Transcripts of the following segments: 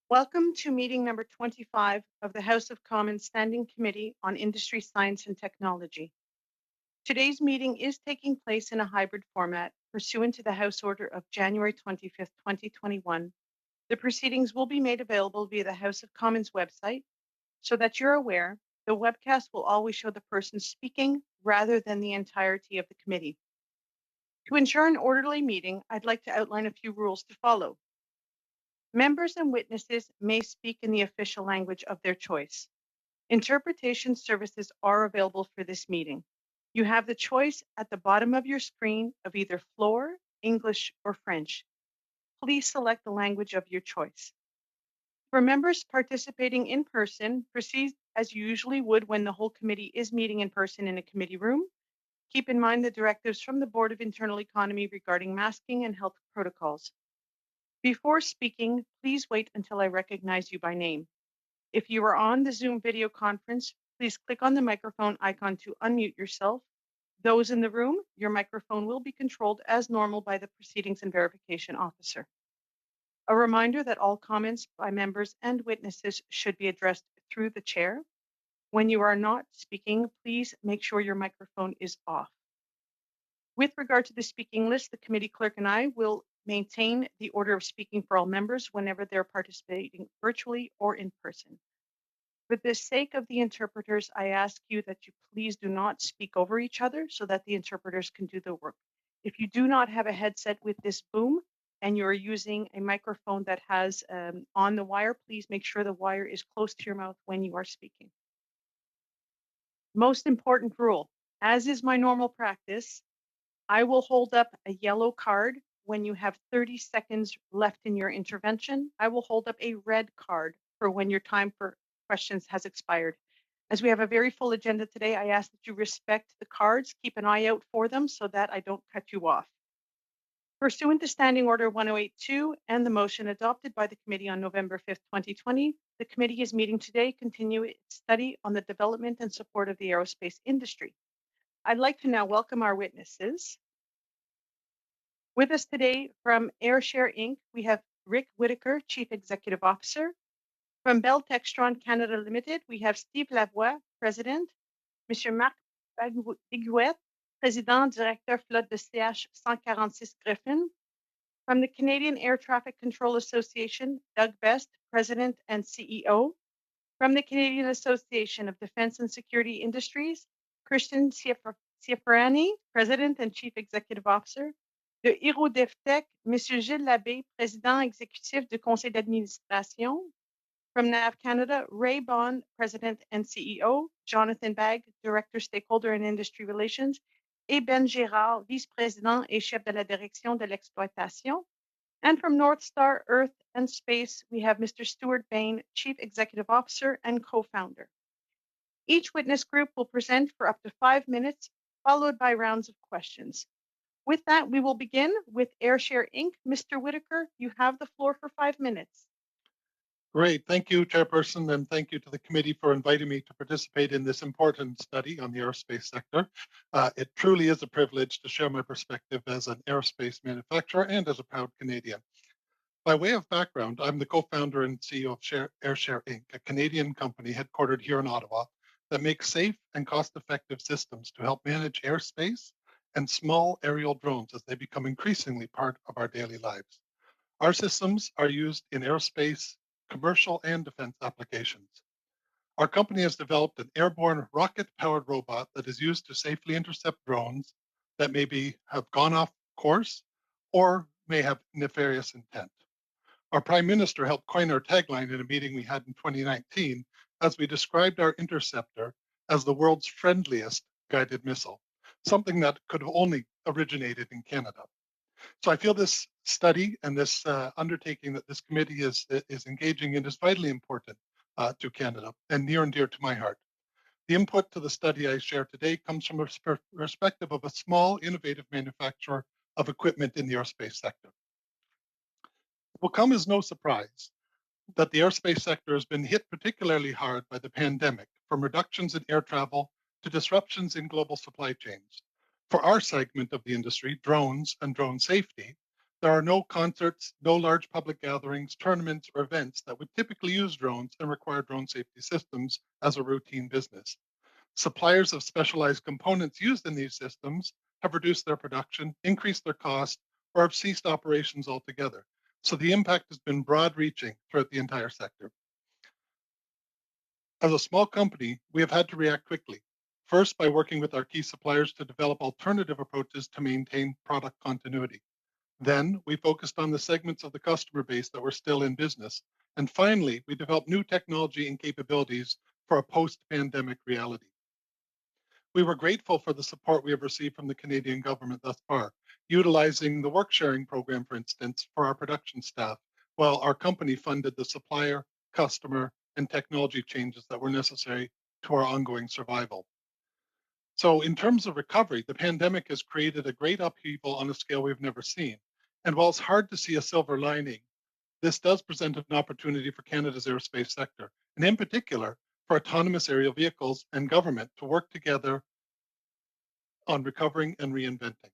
Welcome to meeting number 25 of the House of Commons Standing Committee on Industry, Science and Technology. Today's meeting is taking place in a hybrid format pursuant to the House Order of January 25th, 2021. The proceedings will be made available via the House of Commons website. So that you're aware, the webcast will always show the person speaking rather than the entirety of the committee. To ensure an orderly meeting, I'd like to outline a few rules to follow. Members and witnesses may speak in the official language of their choice. Interpretation services are available for this meeting. You have the choice at the bottom of your screen of either Floor, English, or French. Please select the language of your choice. For members participating in person, proceed as you usually would when the whole committee is meeting in person in a committee room. Keep in mind the directives from the Board of Internal Economy regarding masking and health protocols. Before speaking, please wait until I recognize you by name. If you are on the Zoom video conference, please click on the microphone icon to unmute yourself. Those in the room, your microphone will be controlled as normal by the Proceedings and Verification Officer. A reminder that all comments by members and witnesses should be addressed through the chair. When you are not speaking, please make sure your microphone is off. With regard to the speaking list, the committee clerk and I will maintain the order of speaking for all members whenever they're participating virtually or in person. For the sake of the interpreters, I ask you that you please do not speak over each other so that the interpreters can do the work. If you do not have a headset with this boom and you're using a microphone that has on the wire, please make sure the wire is close to your mouth when you are speaking. Most important rule, as is my normal practice, I will hold up a yellow card when you have 30 seconds left in your intervention. I will hold up a red card for when your time for questions has expired. As we have a very full agenda today, I ask that you respect the cards, keep an eye out for them so that I don't cut you off. Pursuant to Standing Order 1082 and the motion adopted by the committee on November 5th, 2020, the committee is meeting today to continue its study on the development and support of the aerospace industry. I'd like to now welcome our witnesses. With us today from AirShare Inc., we have Rick Whitaker, Chief Executive Officer. From Bell Textron Canada Limited, we have Steve Lavoie, President. Monsieur Marc Biguet, Président Directeur Flotte de CH 146 Griffin. From the Canadian Air Traffic Control Association, Doug Best, President and CEO. From the Canadian Association of Defense and Security Industries, Christian Ciaffarani, President and Chief Executive Officer. De HeroDevTech, Monsieur Gilles Labbé, Président Exécutif du Conseil d'administration. From NAV Canada, Ray Bond, President and CEO. Jonathan Bagg, Director, Stakeholder and Industry Relations. Et Ben Gérard, Vice-Président et Chef de la Direction de l'Exploitation. And from North Star Earth and Space, we have Mr. Stuart Bain, Chief Executive Officer and co-founder. Each witness group will present for up to 5 minutes, followed by rounds of questions. With that, we will begin with AirShare Inc. Mr. Whitaker, you have the floor for 5 minutes. Great. Thank you, Chairperson, and thank you to the committee for inviting me to participate in this important study on the aerospace sector. It truly is a privilege to share my perspective as an aerospace manufacturer and as a proud Canadian. By way of background, I'm the co-founder and CEO of AirShare Inc., a Canadian company headquartered here in Ottawa that makes safe and cost-effective systems to help manage airspace and small aerial drones as they become increasingly part of our daily lives. Our systems are used in aerospace, commercial, and defense applications. Our company has developed an airborne rocket-powered robot that is used to safely intercept drones that have gone off course or may have nefarious intent. Our Prime Minister helped coin our tagline in a meeting we had in 2019 as we described our interceptor as the world's friendliest guided missile, something that could have only originated in Canada. So I feel this study and this undertaking that this committee is engaging in is vitally important to Canada and near and dear to my heart. The input to the study I share today comes from a perspective of a small, innovative manufacturer of equipment in the aerospace sector. It will come as no surprise that the aerospace sector has been hit particularly hard by the pandemic, from reductions in air travel to disruptions in global supply chains. For our segment of the industry, drones and drone safety, There are no concerts, no large public gatherings, tournaments, or events that would typically use drones and require drone safety systems as a routine business. Suppliers of specialized components used in these systems have reduced their production, increased their cost, or have ceased operations altogether. So the impact has been broad-reaching throughout the entire sector. As a small company, we have had to react quickly. First, by working with our key suppliers to develop alternative approaches to maintain product continuity. Then we focused on the segments of the customer base that were still in business. And finally, we developed new technology and capabilities for a post-pandemic reality. We were grateful for the support we have received from the Canadian government thus far, utilizing the work sharing program, for instance, for our production staff, while our company funded the supplier, customer, and technology changes that were necessary to our ongoing survival. So in terms of recovery, the pandemic has created a great upheaval on a scale we've never seen. And while it's hard to see a silver lining, this does present an opportunity for Canada's aerospace sector, and in particular, for autonomous aerial vehicles and government to work together on recovering and reinventing.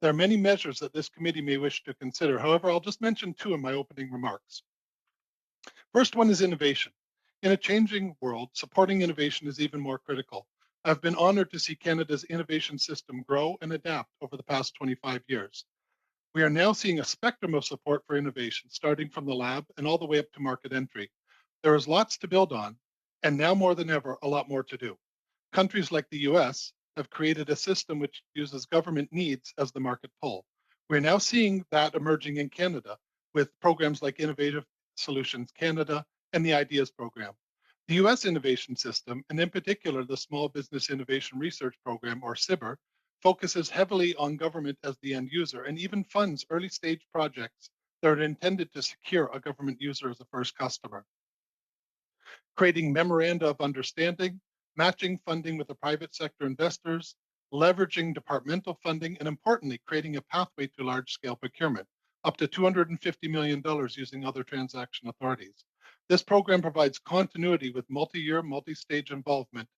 There are many measures that this committee may wish to consider. However, I'll just mention two in my opening remarks. First one is innovation. In a changing world, supporting innovation is even more critical. I've been honored to see Canada's innovation system grow and adapt over the past 25 years. We are now seeing a spectrum of support for innovation, starting from the lab and all the way up to market entry. There is lots to build on, and now more than ever, a lot more to do. Countries like the US have created a system which uses government needs as the market pull. We're now seeing that emerging in Canada with programs like Innovative Solutions Canada and the IDEAS program. The US innovation system, and in particular the Small Business Innovation Research Program, or SIBR, focuses heavily on government as the end user and even funds early stage projects that are intended to secure a government user as a first customer. Creating memoranda of understanding, matching funding with the private sector investors, leveraging departmental funding, and importantly, creating a pathway to large-scale procurement, up to $250 million using other transaction authorities. This program provides continuity with multi-year, multi-stage involvement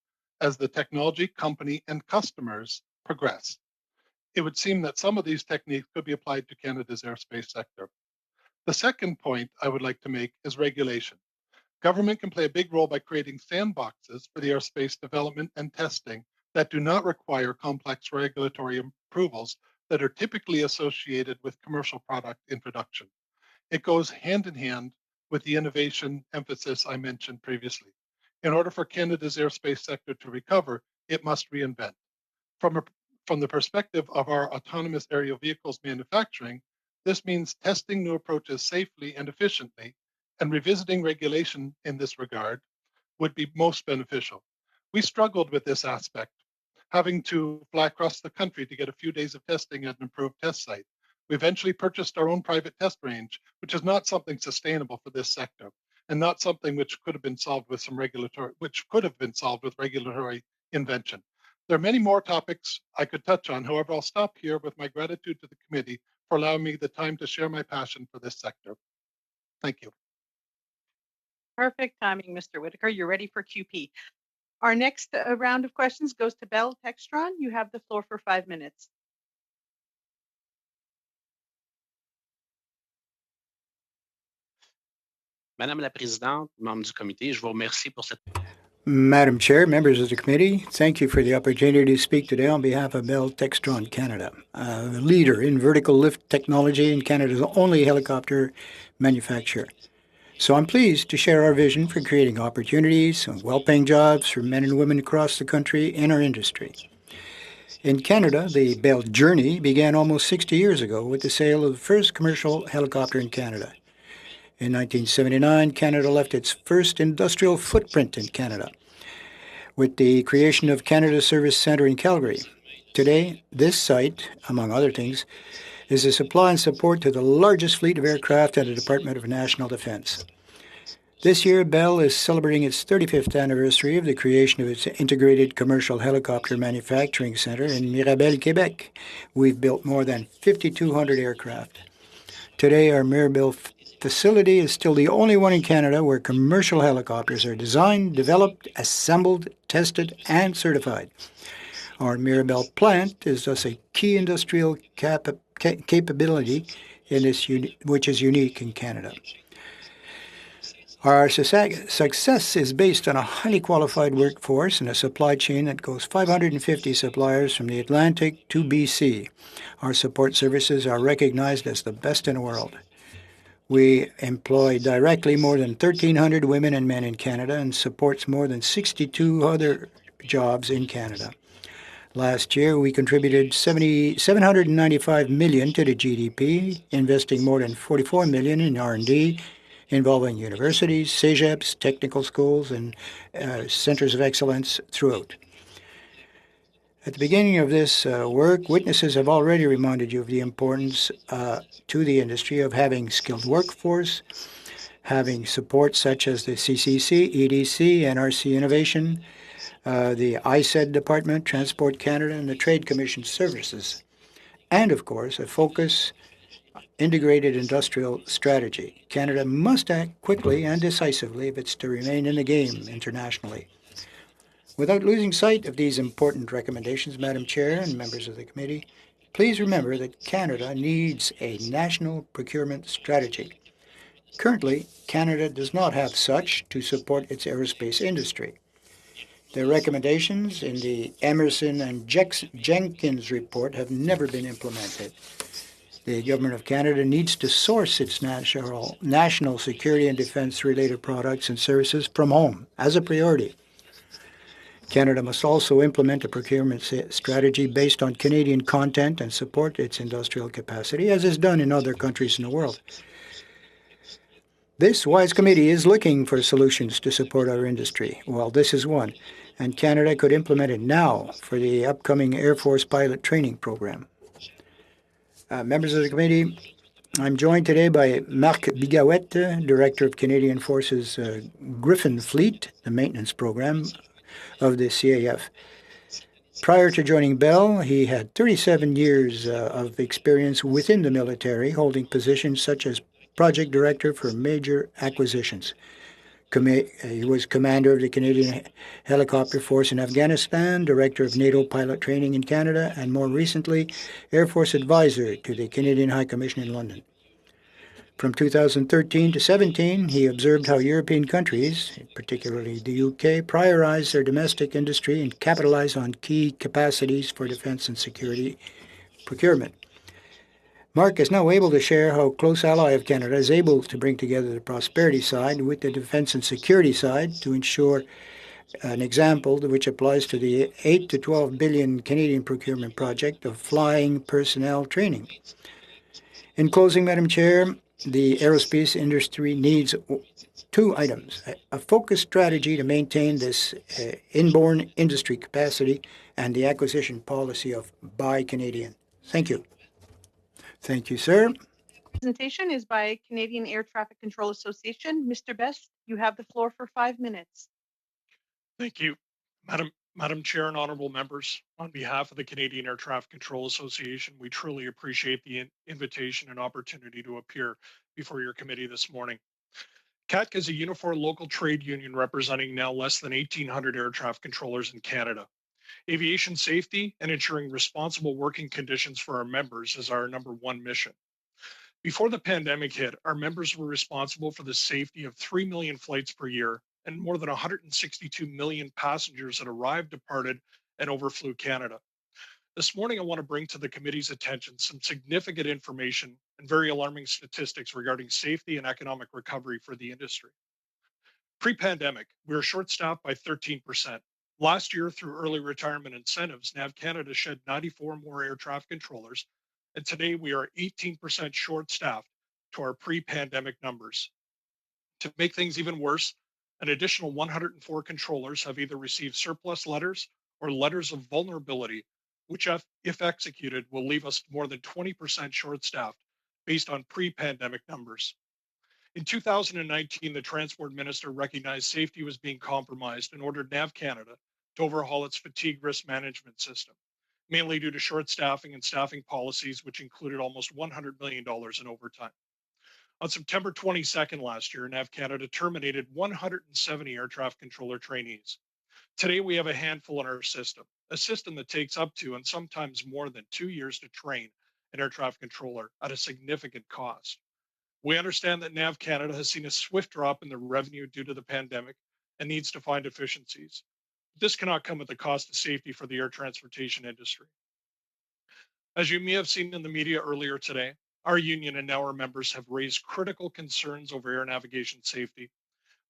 as the technology, company, and customers progress. It would seem that some of these techniques could be applied to Canada's airspace sector. The second point I would like to make is regulation. Government can play a big role by creating sandboxes for the airspace development and testing that do not require complex regulatory approvals that are typically associated with commercial product introduction. It goes hand in hand with the innovation emphasis I mentioned previously. In order for Canada's airspace sector to recover, it must reinvent. From the perspective of our autonomous aerial vehicles manufacturing, this means testing new approaches safely and efficiently, and revisiting regulation in this regard would be most beneficial. We struggled with this aspect, having to fly across the country to get a few days of testing at an approved test site. We eventually purchased our own private test range, which is not something sustainable for this sector, and not something which could have been solved with regulatory invention. There are many more topics I could touch on. However, I'll stop here with my gratitude to the committee for allowing me the time to share my passion for this sector. Thank you. Perfect timing, Mr. Whitaker. You're ready for QP. Our next round of questions goes to Bell Textron. You have the floor for 5 minutes. Madame la Présidente, membres du comité, je vous remercie pour cette... Madam Chair, members of the committee, thank you for the opportunity to speak today on behalf of Bell Textron Canada, the leader in vertical lift technology and Canada's only helicopter manufacturer. So I'm pleased to share our vision for creating opportunities and well-paying jobs for men and women across the country in our industry. In Canada, the Bell journey began almost 60 years ago with the sale of the first commercial helicopter in Canada. In 1979, Canada left its first industrial footprint in Canada with the creation of Canada Service Centre in Calgary. Today, this site, among other things, is a supply and support to the largest fleet of aircraft at the Department of National Defence. This year, Bell is celebrating its 35th anniversary of the creation of its integrated commercial helicopter manufacturing centre in Mirabel, Quebec. We've built more than 5,200 aircraft. Today, our Mirabel facility is still the only one in Canada where commercial helicopters are designed, developed, assembled, tested, and certified. Our Mirabel plant is thus a key industrial capability in this which is unique in Canada. Our success is based on a highly qualified workforce and a supply chain that goes 550 suppliers from the Atlantic to BC. Our support services are recognized as the best in the world. We employ directly more than 1,300 women and men in Canada and supports more than 62 other jobs in Canada. Last year, we contributed $795 million to the GDP, investing more than $44 million in R&D, involving universities, cégeps, technical schools, and centers of excellence throughout. At the beginning of this work, witnesses have already reminded you of the importance to the industry of having skilled workforce, having support such as the CCC, EDC, NRC Innovation, the ISED Department, Transport Canada, and the Trade Commission services, and of course, a focus integrated industrial strategy. Canada must act quickly and decisively if it's to remain in the game internationally. Without losing sight of these important recommendations, Madam Chair and members of the committee, please remember that Canada needs a national procurement strategy. Currently, Canada does not have such to support its aerospace industry. The recommendations in the Emerson and Jenkins report have never been implemented. The Government of Canada needs to source its national security and defence-related products and services from home as a priority. Canada must also implement a procurement strategy based on Canadian content and support its industrial capacity, as is done in other countries in the world. This WISE committee is looking for solutions to support our industry. Well, this is one, and Canada could implement it now for the upcoming Air Force pilot training program. Members of the committee, I'm joined today by Marc Bigawet, Director of Canadian Forces Griffin Fleet, the maintenance program of the CAF. Prior to joining Bell, he had 37 years of experience within the military, holding positions such as Project Director for Major Acquisitions. He was Commander of the Canadian Helicopter Force in Afghanistan, Director of NATO Pilot Training in Canada, and more recently, Air Force Advisor to the Canadian High Commission in London. From 2013 to 17, he observed how European countries, particularly the UK, prioritize their domestic industry and capitalize on key capacities for defence and security procurement. Marc is now able to share how a close ally of Canada is able to bring together the prosperity side with the defence and security side to ensure an example which applies to the 8 to 12 billion Canadian procurement project of flying personnel training. In closing, Madam Chair, the aerospace industry needs two items: a focused strategy to maintain this inborn industry capacity and the acquisition policy of Buy Canadian. Thank you. Thank you, sir. Presentation is by Canadian Air Traffic Control Association. Mr. Best, you have the floor for 5 minutes. Thank you, Madam Chair and honorable members. On behalf of the Canadian Air Traffic Control Association, we truly appreciate the invitation and opportunity to appear before your committee this morning. CATC is a uniform local trade union representing now less than 1,800 air traffic controllers in Canada. Aviation safety and ensuring responsible working conditions for our members is our number one mission. Before the pandemic hit, our members were responsible for the safety of 3 million flights per year and more than 162 million passengers that arrived, departed, and overflew Canada. This morning, I want to bring to the committee's attention some significant information and very alarming statistics regarding safety and economic recovery for the industry. Pre-pandemic, we were short-staffed by 13%. Last year, through early retirement incentives, NAV Canada shed 94 more air traffic controllers, and today we are 18% short-staffed to our pre-pandemic numbers. To make things even worse, an additional 104 controllers have either received surplus letters or letters of vulnerability, which, if executed, will leave us more than 20% short-staffed based on pre-pandemic numbers. In 2019, the Transport Minister recognized safety was being compromised and ordered NAV Canada to overhaul its fatigue risk management system, mainly due to short staffing and staffing policies, which included almost $100 million in overtime. On September 22nd last year, NAV Canada terminated 170 air traffic controller trainees. Today, we have a handful in our system, a system that takes up to and sometimes more than 2 years to train an air traffic controller at a significant cost. We understand that NAV Canada has seen a swift drop in the revenue due to the pandemic and needs to find efficiencies. This cannot come at the cost of safety for the air transportation industry. As you may have seen in the media earlier today, our union and now our members have raised critical concerns over air navigation safety.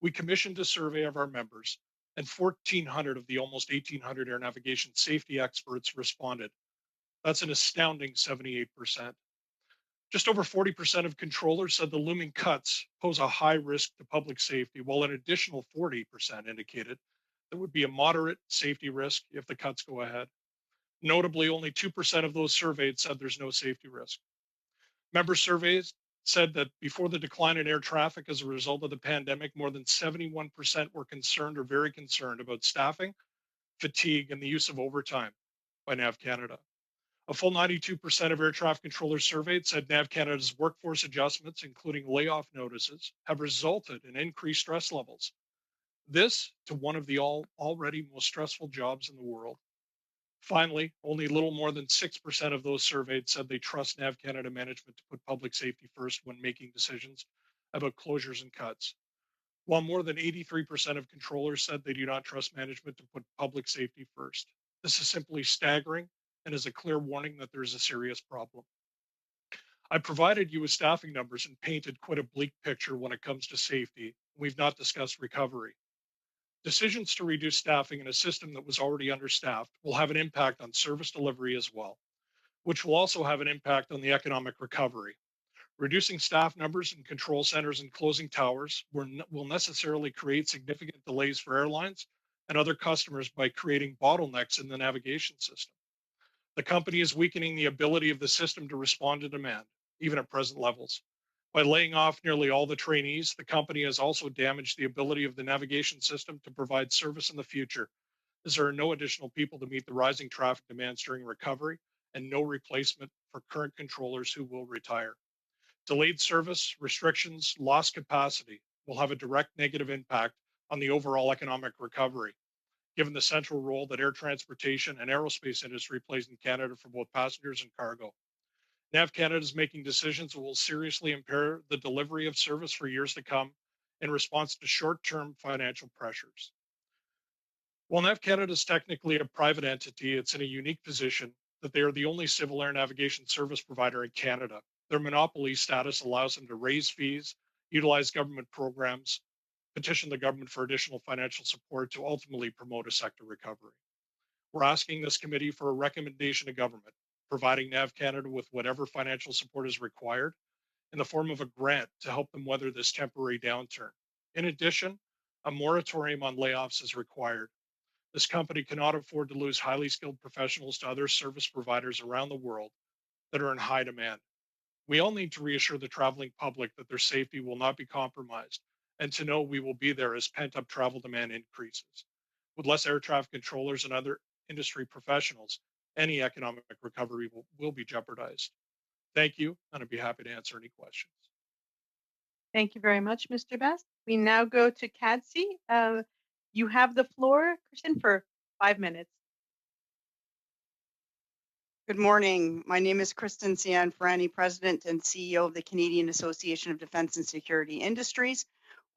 We commissioned a survey of our members, and 1,400 of the almost 1,800 air navigation safety experts responded. That's an astounding 78%. Just over 40% of controllers said the looming cuts pose a high risk to public safety, while an additional 40% indicated there would be a moderate safety risk if the cuts go ahead. Notably, only 2% of those surveyed said there's no safety risk. Member surveys said that before the decline in air traffic as a result of the pandemic, more than 71% were concerned or very concerned about staffing, fatigue, and the use of overtime by NAV Canada. A full 92% of air traffic controllers surveyed said NAV Canada's workforce adjustments, including layoff notices, have resulted in increased stress levels. This to one of the already most stressful jobs in the world. Finally, only a little more than 6% of those surveyed said they trust NAV Canada management to put public safety first when making decisions about closures and cuts, while more than 83% of controllers said they do not trust management to put public safety first. This is simply staggering and is a clear warning that there is a serious problem. I provided you with staffing numbers and painted quite a bleak picture when it comes to safety. We've not discussed recovery. Decisions to reduce staffing in a system that was already understaffed will have an impact on service delivery as well, which will also have an impact on the economic recovery. Reducing staff numbers in control centers and closing towers will necessarily create significant delays for airlines and other customers by creating bottlenecks in the navigation system. The company is weakening the ability of the system to respond to demand, even at present levels. By laying off nearly all the trainees, the company has also damaged the ability of the navigation system to provide service in the future, as there are no additional people to meet the rising traffic demands during recovery and no replacement for current controllers who will retire. Delayed service, restrictions, lost capacity will have a direct negative impact on the overall economic recovery, given the central role that air transportation and aerospace industry plays in Canada for both passengers and cargo. NAV Canada is making decisions that will seriously impair the delivery of service for years to come in response to short-term financial pressures. While NAV Canada is technically a private entity, it's in a unique position that they are the only civil air navigation service provider in Canada. Their monopoly status allows them to raise fees, utilize government programs, petition the government for additional financial support to ultimately promote a sector recovery. We're asking this committee for a recommendation to government, providing NAV Canada with whatever financial support is required in the form of a grant to help them weather this temporary downturn. In addition, a moratorium on layoffs is required. This company cannot afford to lose highly skilled professionals to other service providers around the world that are in high demand. We all need to reassure the traveling public that their safety will not be compromised and to know we will be there as pent-up travel demand increases. With less air traffic controllers and other industry professionals, any economic recovery will be jeopardized. Thank you, and I'd be happy to answer any questions. Thank you very much, Mr. Best. We now go to CADSI. You have the floor, Kristen, for 5 minutes. Good morning. My name is Kristen Cian-Ferrani, President and CEO of the Canadian Association of Defence and Security Industries,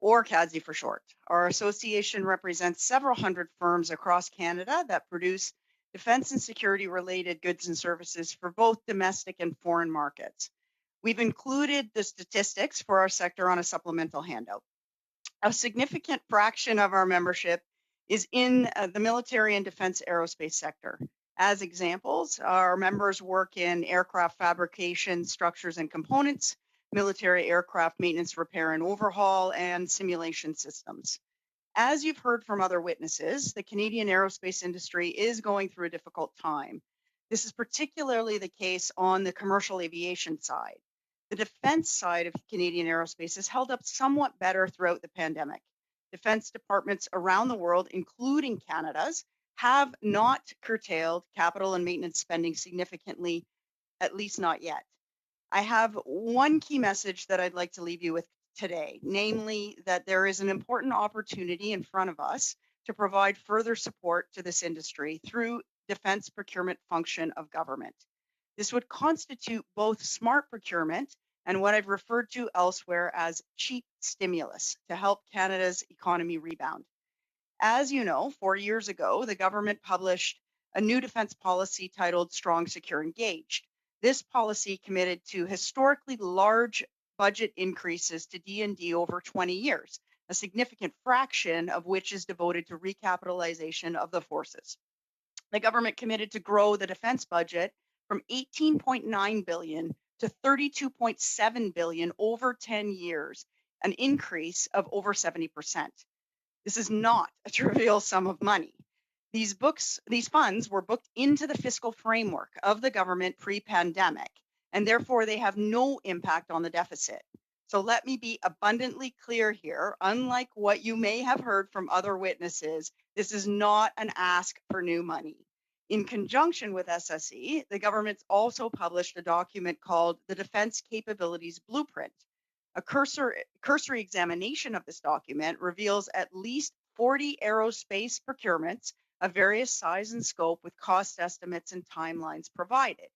or CADSI for short. Our association represents several hundred firms across Canada that produce defence and security related goods and services for both domestic and foreign markets. We've included the statistics for our sector on a supplemental handout. A significant fraction of our membership is in the military and defense aerospace sector. As examples, our members work in aircraft fabrication, structures and components, military aircraft maintenance, repair and overhaul, and simulation systems. As you've heard from other witnesses, the Canadian aerospace industry is going through a difficult time. This is particularly the case on the commercial aviation side. The defense side of Canadian aerospace has held up somewhat better throughout the pandemic. Defense departments around the world, including Canada's, have not curtailed capital and maintenance spending significantly, at least not yet. I have one key message that I'd like to leave you with today, namely that there is an important opportunity in front of us to provide further support to this industry through defense procurement function of government. This would constitute both smart procurement and what I've referred to elsewhere as cheap stimulus to help Canada's economy rebound. As you know, 4 years ago, the government published a new defense policy titled Strong, Secure, Engaged. This policy committed to historically large budget increases to D&D over 20 years, a significant fraction of which is devoted to recapitalization of the forces. The government committed to grow the defense budget from 18.9 billion to 32.7 billion over 10 years, an increase of over 70%. This is not a trivial sum of money. These funds were booked into the fiscal framework of the government pre-pandemic, and therefore they have no impact on the deficit. So let me be abundantly clear here. Unlike what you may have heard from other witnesses, this is not an ask for new money. In conjunction with SSE, the government's also published a document called the Defense Capabilities Blueprint. A cursory examination of this document reveals at least 40 aerospace procurements of various size and scope with cost estimates and timelines provided.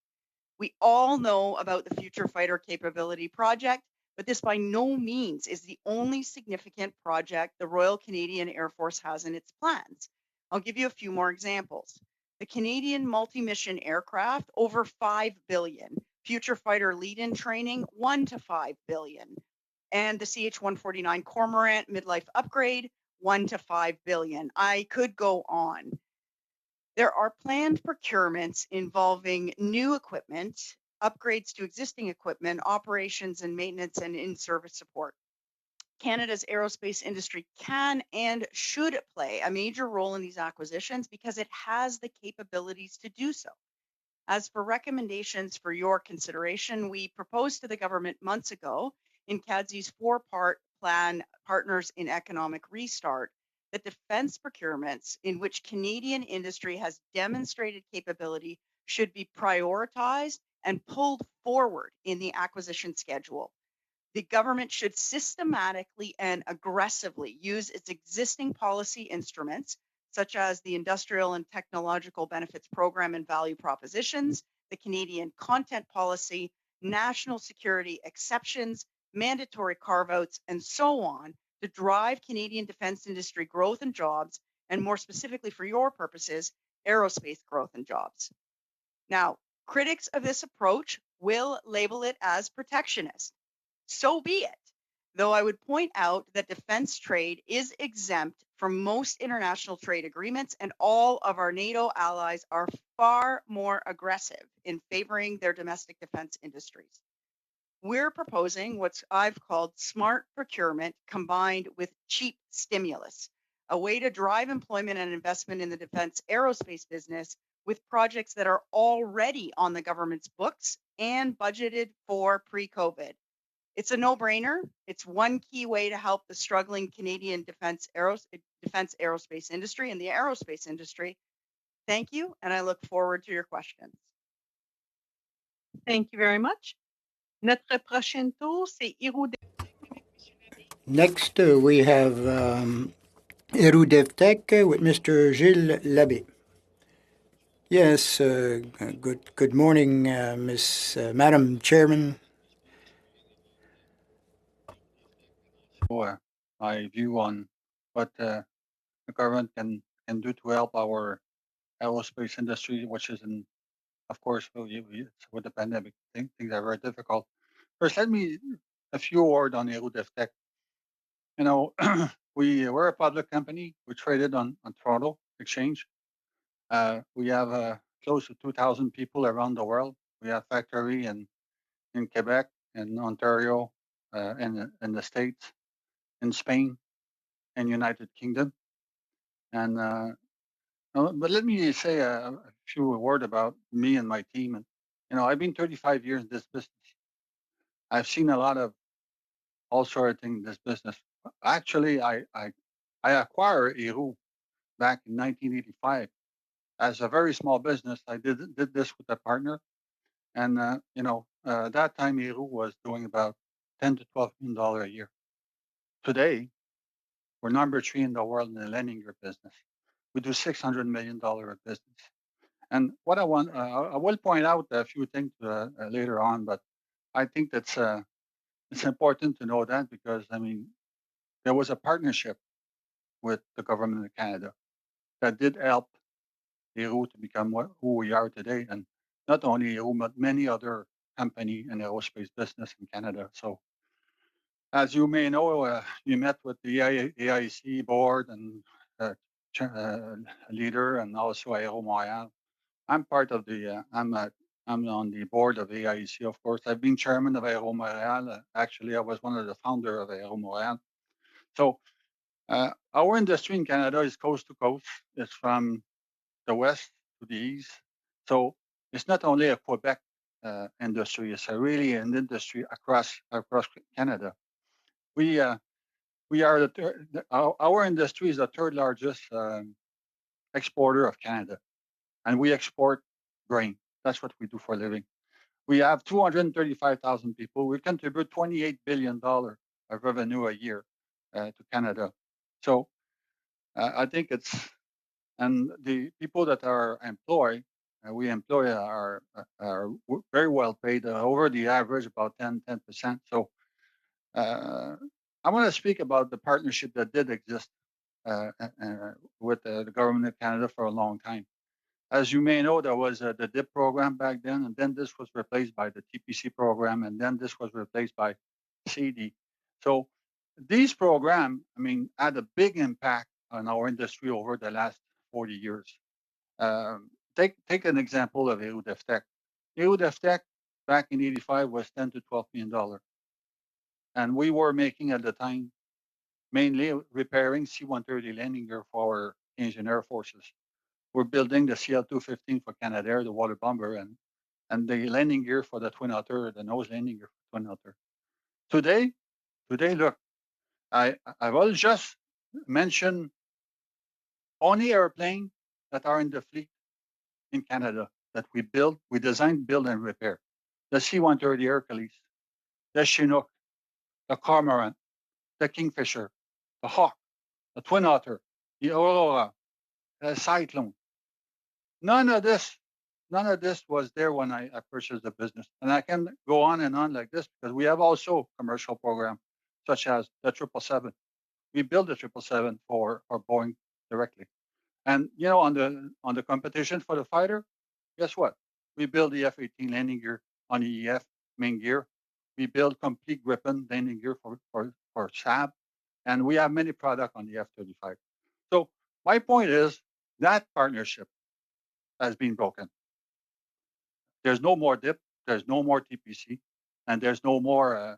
We all know about the Future Fighter Capability Project, but this by no means is the only significant project the Royal Canadian Air Force has in its plans. I'll give you a few more examples. The Canadian multi-mission aircraft, over $5 billion. Future fighter lead-in training, $1 to $5 billion. And the CH-149 Cormorant midlife upgrade, $1 to $5 billion. I could go on. There are planned procurements involving new equipment, upgrades to existing equipment, operations and maintenance, and in-service support. Canada's aerospace industry can and should play a major role in these acquisitions because it has the capabilities to do so. As for recommendations for your consideration, we proposed to the government months ago in CADSI's four-part plan, Partners in Economic Restart, that defense procurements in which Canadian industry has demonstrated capability should be prioritized and pulled forward in the acquisition schedule. The government should systematically and aggressively use its existing policy instruments, such as the Industrial and Technological Benefits Program and Value Propositions, the Canadian Content Policy, national security exceptions, mandatory carve-outs, and so on, to drive Canadian defense industry growth and jobs, and more specifically for your purposes, aerospace growth and jobs. Now, critics of this approach will label it as protectionist. So be it. Though I would point out that defense trade is exempt from most international trade agreements, and all of our NATO allies are far more aggressive in favoring their domestic defense industries. We're proposing what I've called smart procurement combined with cheap stimulus, a way to drive employment and investment in the defense aerospace business with projects that are already on the government's books and budgeted for pre-COVID. It's a no-brainer. It's one key way to help the struggling Canadian defense aerospace industry and the aerospace industry. Thank you, and I look forward to your questions. Thank you very much. Notre prochain tour, c'est Hirou. Next, we have Eru DevTech with Mr. Gilles Labbé. Yes, good morning, Madam Chairman. My view on what the government can do to help our aerospace industry, which is of course, with the pandemic, things are very difficult. First, a few words on Eru DevTech. You know, we're a public company. We traded on Toronto Exchange. We have close to 2,000 people around the world. We have factory in Quebec, in Ontario, in the States, in Spain, and United Kingdom. And but let me say a few words about me and my team. And I've been 35 years in this business. I've seen a lot of all sorts of things in this business. Actually, I acquired Eru back in 1985 as a very small business. I did this with a partner, and at that time Eru was doing about $10 to $12 million a year. Today, we're number 3 in the world in the landing gear business. We do $600 million of business, And what I want, I will point out a few things later on, but I think that's it's important to know that because I mean there was a partnership with the government of Canada that did help INDU to become who we are today, and not only INDU but many other company in the aerospace business in Canada. So as you may know, we met with the AIC board and leader, and also Aero Montréal. I'm part of the. I'm on the board of AIC, of course. I've been chairman of Aero Montréal. Actually, I was one of the founder of Aero Montréal. So our industry in Canada is coast to coast. It's from the west to the east. So it's not only a Quebec industry; it's really an industry across Canada. We are our industry is the third largest exporter of Canada, and we export grain. That's what we do for a living. We have 235,000 people. We contribute $28 billion of revenue a year to Canada. So I think it's, and the people that are employed, we employ are very well paid, over the average, about 10%. So I want to speak about the partnership that did exist with the government of Canada for a long time. As you may know, there was the DIP program back then, and then this was replaced by the TPC program, and then this was replaced by CD. So these programs, I mean, had a big impact on our industry over the last 40 years. Take an example of EUDEFTEC. EUDEFTEC back in '85 was $10 to $12 million, and we were making at the time mainly repairing C-130 landing gear for our Canadian Air Forces. We're building the CL-215 for Canadair, the water bomber, and the landing gear for the Twin Otter, the nose landing gear for Twin Otter. Today, look, I will just mention only airplanes that are in the fleet in Canada that we build, we design, build, and repair. The C-130 Hercules, the Chinook, the Cormorant, the Kingfisher, the Hawk, the Twin Otter, the Aurora, the Cyclone. None of this was there when I purchased the business. And I can go on and on like this because we have also commercial programs such as the 777. We build the 777 for Boeing directly. And you know, on the competition for the fighter, guess what? We build the F-18 landing gear on the EF main gear. We build complete Gripen landing gear for SAB, and we have many products on the F-35. So my point is that partnership has been broken. There's no more DIP, there's no more TPC, and there's no more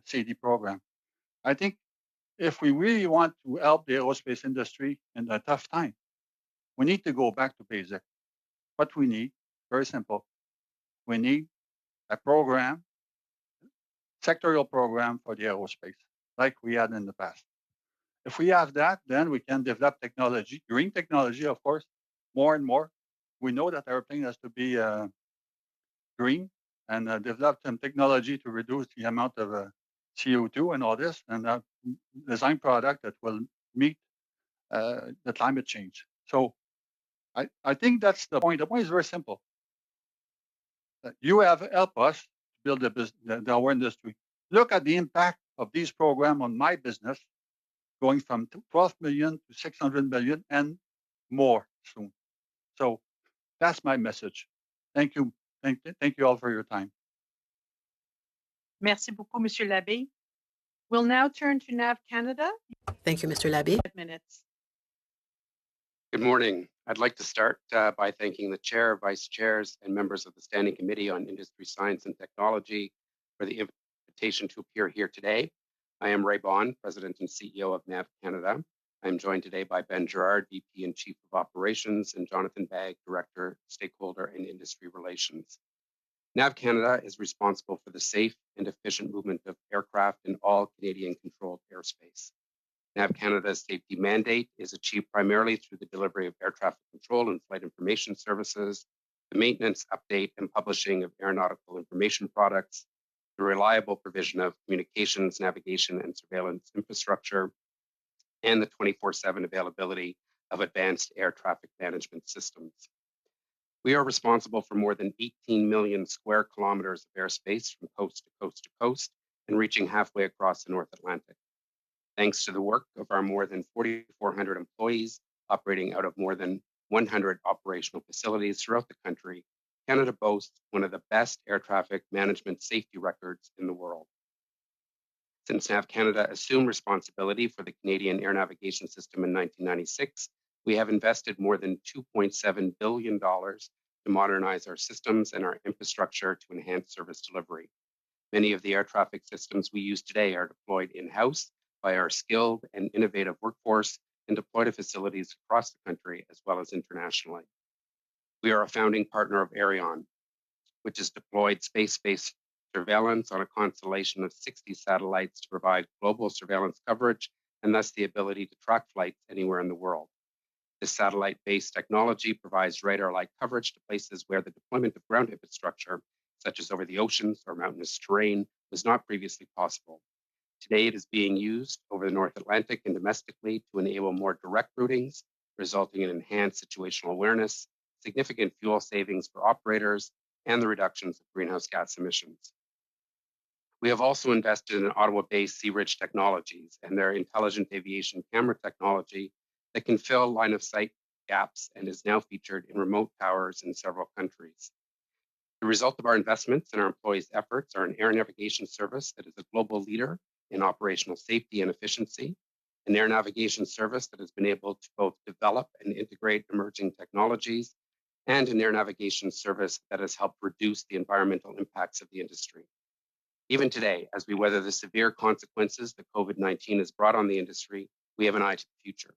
CD program. I think if we really want to help the aerospace industry in a tough time, we need to go back to basic. What we need, very simple. We need a program, sectorial program for the aerospace, like we had in the past. If we have that, then we can develop technology, green technology, of course, more and more. We know that airplane has to be green and develop some technology to reduce the amount of CO2 and all this, and design product that will meet the climate change. So I think that's the point. The point is very simple. You have helped us build our industry. Look at the impact of these programs on my business, going from 12 million to 600 million and more soon. So that's my message. Thank you. Thank you all for your time. Merci beaucoup, Monsieur Labbé. We'll now turn to NAV Canada. Thank you, Mr. Labbé. 5 minutes. Good morning. I'd like to start by thanking the chair, vice chairs, and members of the Standing Committee on Industry, Science, and Technology for the invitation to appear here today. I am Ray Bond, President and CEO of NAV Canada. I'm joined today by Ben Gerard, VP and Chief of Operations, and Jonathan Bagg, Director, Stakeholder and Industry Relations. NAV Canada is responsible for the safe and efficient movement of aircraft in all Canadian-controlled airspace. NAV Canada's safety mandate is achieved primarily through the delivery of air traffic control and flight information services, the maintenance, update, and publishing of aeronautical information products, the reliable provision of communications, navigation, and surveillance infrastructure, and the 24/7 availability of advanced air traffic management systems. We are responsible for more than 18 million square kilometers of airspace from coast to coast to coast and reaching halfway across the North Atlantic. Thanks to the work of our more than 4,400 employees operating out of more than 100 operational facilities throughout the country, Canada boasts one of the best air traffic management safety records in the world. Since NAV Canada assumed responsibility for the Canadian air navigation system in 1996, we have invested more than $2.7 billion to modernize our systems and our infrastructure to enhance service delivery. Many of the air traffic systems we use today are deployed in-house by our skilled and innovative workforce and deployed to facilities across the country as well as internationally. We are a founding partner of Aireon, which has deployed space-based surveillance on a constellation of 60 satellites to provide global surveillance coverage and thus the ability to track flights anywhere in the world. This satellite-based technology provides radar-like coverage to places where the deployment of ground infrastructure, such as over the oceans or mountainous terrain, was not previously possible. Today, it is being used over the North Atlantic and domestically to enable more direct routings, resulting in enhanced situational awareness, significant fuel savings for operators, and the reductions of greenhouse gas emissions. We have also invested in Ottawa-based Sea-Ridge Technologies and their intelligent aviation camera technology that can fill line of sight gaps and is now featured in remote towers in several countries. The result of our investments and our employees' efforts are an air navigation service that is a global leader in operational safety and efficiency, an air navigation service that has been able to both develop and integrate emerging technologies, and an air navigation service that has helped reduce the environmental impacts of the industry. Even today, as we weather the severe consequences that COVID-19 has brought on the industry, we have an eye to the future.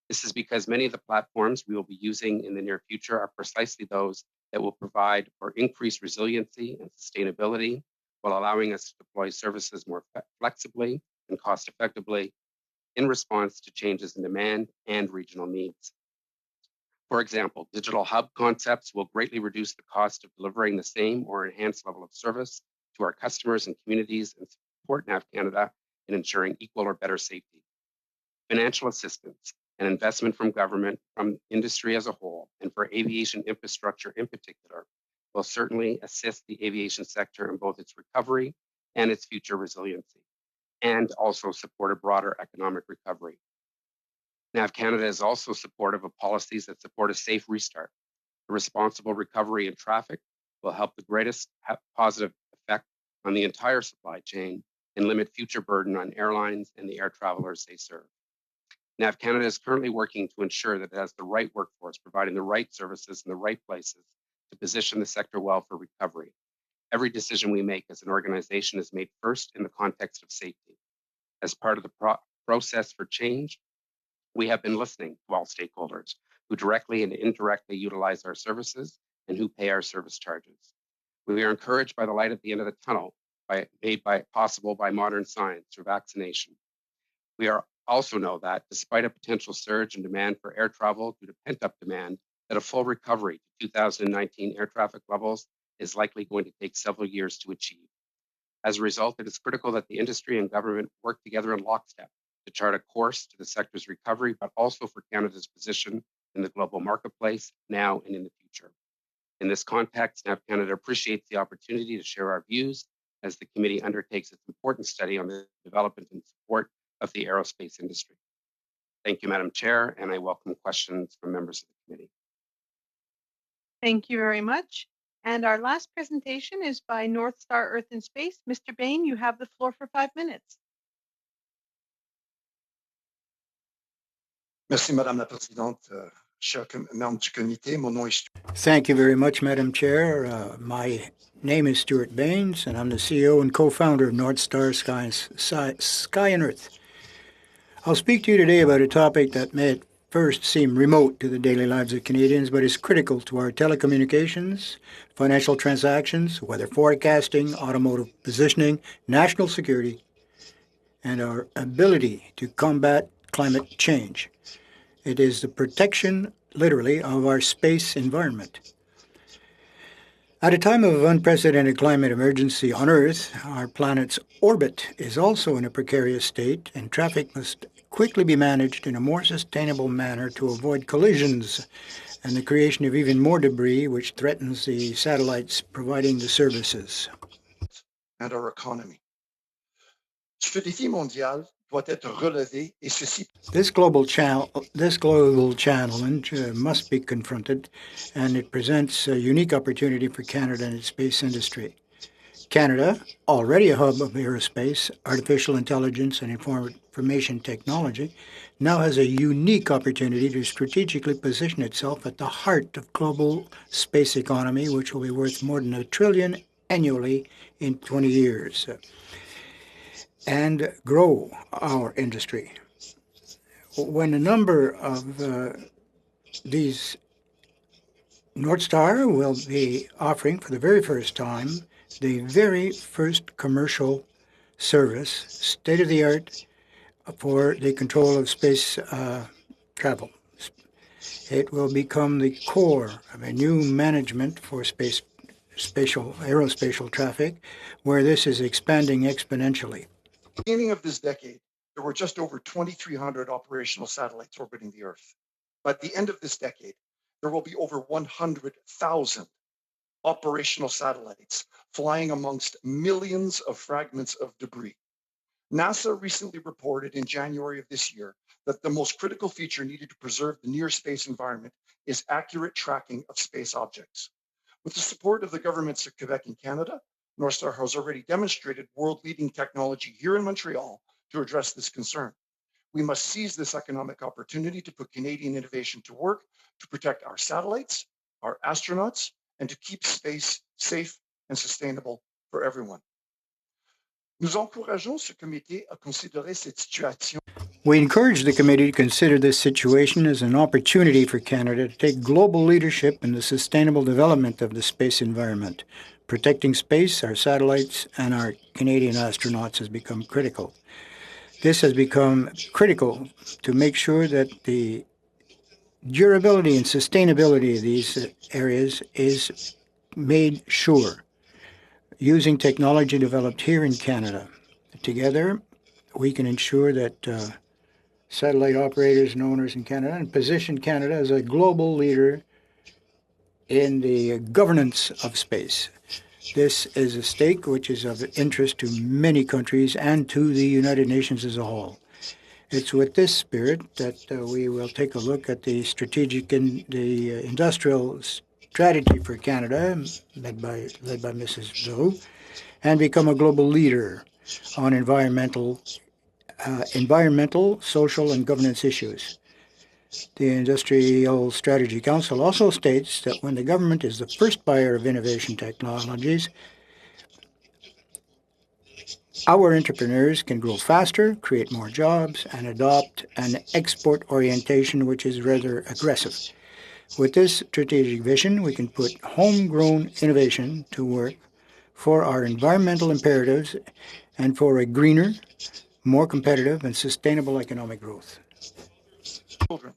This is because many of the platforms we will be using in the near future are precisely those that will provide for increased resiliency and sustainability while allowing us to deploy services more flexibly and cost effectively in response to changes in demand and regional needs. For example, digital hub concepts will greatly reduce the cost of delivering the same or enhanced level of service to our customers and communities and support NAV Canada in ensuring equal or better safety. Financial assistance and investment from government, from industry as a whole, and for aviation infrastructure in particular, will certainly assist the aviation sector in both its recovery and its future resiliency, and also support a broader economic recovery. NAV Canada is also supportive of policies that support a safe restart. A responsible recovery in traffic will help the greatest positive effect on the entire supply chain and limit future burden on airlines and the air travelers they serve. NAV Canada is currently working to ensure that it has the right workforce, providing the right services in the right places to position the sector well for recovery. Every decision we make as an organization is made first in the context of safety. As part of the process for change, we have been listening to all stakeholders who directly and indirectly utilize our services and who pay our service charges. We are encouraged by the light at the end of the tunnel made possible by modern science through vaccination. We also know that despite a potential surge in demand for air travel due to pent-up demand, that a full recovery to 2019 air traffic levels is likely going to take several years to achieve. As a result, it is critical that the industry and government work together in lockstep to chart a course to the sector's recovery, but also for Canada's position in the global marketplace now and in the future. In this context, NAV Canada appreciates the opportunity to share our views as the committee undertakes its important study on the development and support of the aerospace industry. Thank you, Madam Chair, and I welcome questions from members of the committee. Thank you very much. And our last presentation is by North Star Earth and Space. Mr. Bain, you have the floor for 5 minutes. Merci, Madame la Présidente. Chers membres du comité, mon nom est... Thank you very much, Madam Chair. My name is Stuart Baines, and I'm the CEO and co-founder of North Star Sky and Earth. I'll speak to you today about a topic that may at first seem remote to the daily lives of Canadians, but is critical to our telecommunications, financial transactions, weather forecasting, automotive positioning, national security, and our ability to combat climate change. It is the protection, literally, of our space environment. At a time of unprecedented climate emergency on Earth, our planet's orbit is also in a precarious state, and traffic must quickly be managed in a more sustainable manner to avoid collisions and the creation of even more debris which threatens the satellites providing the services. And our economy. Ce défi mondial doit être relevé et ceci. This global challenge must be confronted, and it presents a unique opportunity for Canada and its space industry. Canada, already a hub of aerospace, artificial intelligence, and information technology, now has a unique opportunity to strategically position itself at the heart of global space economy, which will be worth more than $1 trillion annually in 20 years, and grow our industry. When a number of these North Star will be offering for the very first time the very first commercial service, state-of-the-art, for the control of space travel. It will become the core of a new management for aerospatial traffic, where this is expanding exponentially. At the beginning of this decade, there were just over 2,300 operational satellites orbiting the Earth. By the end of this decade, there will be over 100,000 operational satellites flying amongst millions of fragments of debris. NASA recently reported in January of this year that the most critical feature needed to preserve the near space environment is accurate tracking of space objects. With the support of the governments of Quebec and Canada, North Star has already demonstrated world-leading technology here in Montreal to address this concern. We must seize this economic opportunity to put Canadian innovation to work to protect our satellites, our astronauts, and to keep space safe and sustainable for everyone. Nous encourageons ce comité à considérer cette situation. We encourage the committee to consider this situation as an opportunity for Canada to take global leadership in the sustainable development of the space environment. Protecting space, our satellites, and our Canadian astronauts has become critical. This has become critical to make sure that the durability and sustainability of these areas is made sure using technology developed here in Canada. Together, we can ensure that satellite operators and owners in Canada and position Canada as a global leader in the governance of space. This is a stake which is of interest to many countries and to the United Nations as a whole. It's with this spirit that we will take a look at the strategic and the industrial strategy for Canada, led by Mrs. Zhou, and become a global leader on environmental, social, and governance issues. The Industrial Strategy Council also states that when the government is the first buyer of innovation technologies, our entrepreneurs can grow faster, create more jobs, and adopt an export orientation which is rather aggressive. With this strategic vision, we can put homegrown innovation to work for our environmental imperatives and for a greener, more competitive, and sustainable economic growth. Children,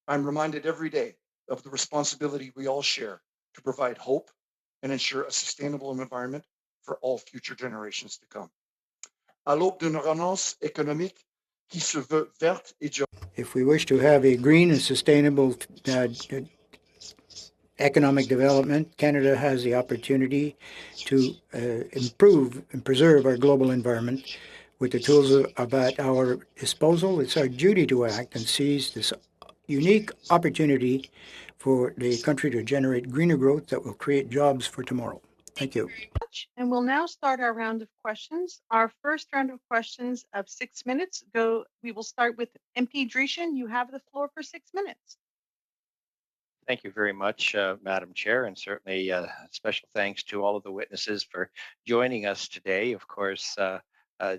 I'm reminded every day of the responsibility we all share to provide hope and ensure a sustainable environment for all future generations to come. À l'aube d'une relance économique qui se veut verte et durable. If we wish to have a green and sustainable economic development, Canada has the opportunity to improve and preserve our global environment. With the tools at our disposal, it's our duty to act and seize this unique opportunity for the country to generate greener growth that will create jobs for tomorrow. Thank you. And we'll now start our round of questions. Our first round of questions of 6 minutes we will start with MP Dreeshen. You have the floor for 6 minutes. Thank you very much, Madam Chair, and certainly special thanks to all of the witnesses for joining us today. Of course,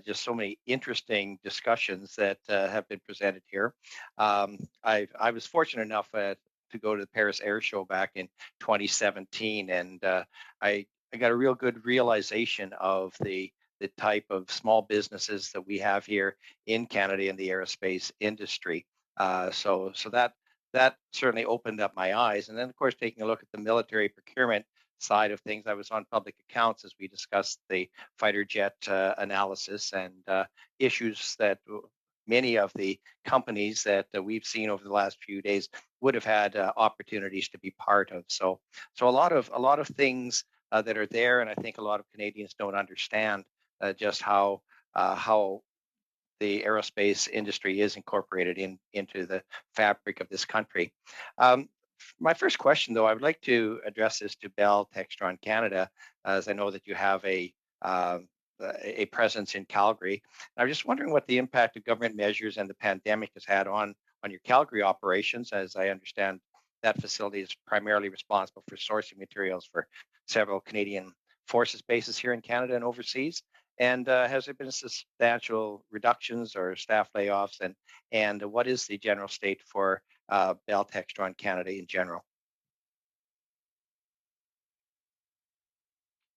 just so many interesting discussions that have been presented here. I was fortunate enough to go to the Paris Air Show back in 2017, and I got a real good realization of the type of small businesses that we have here in Canada in the aerospace industry. So that certainly opened up my eyes. And then, of course, taking a look at the military procurement side of things, I was on public accounts as we discussed the fighter jet analysis and issues that many of the companies that we've seen over the last few days would have had opportunities to be part of. So a lot of things that are there, and I think a lot of Canadians don't understand just how the aerospace industry is incorporated into the fabric of this country. My first question, though, I would like to address this to Bell Textron Canada, as I know that you have a presence in Calgary. I'm just wondering what the impact of government measures and the pandemic has had on your Calgary operations. As I understand, that facility is primarily responsible for sourcing materials for several Canadian forces bases here in Canada and overseas. And has there been substantial reductions or staff layoffs? And what is the general state for Bell Textron Canada in general?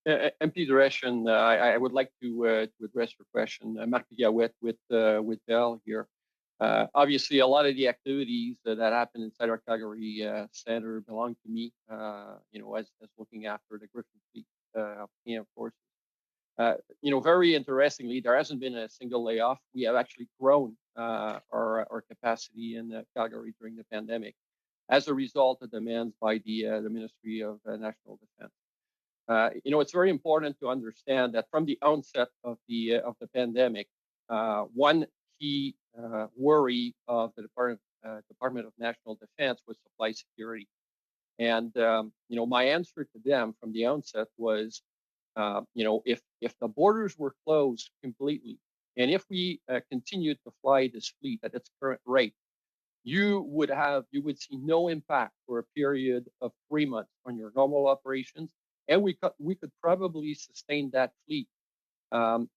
MP Direction, I would like to address your question. Marc Pigawet with Bell here. Obviously, a lot of the activities that happen inside our Calgary center belong to me, as looking after the Griffin fleet of Canadian forces. Very interestingly, there hasn't been a single layoff. We have actually grown our capacity in Calgary during the pandemic as a result of demands by the Ministry of National Defense. It's very important to understand that from the onset of the pandemic, one key worry of the Department of National Defense was supply security. And my answer to them from the onset was, if the borders were closed completely, and if we continued to fly this fleet at its current rate, you would see no impact for a period of 3 months on your normal operations, and we could probably sustain that fleet,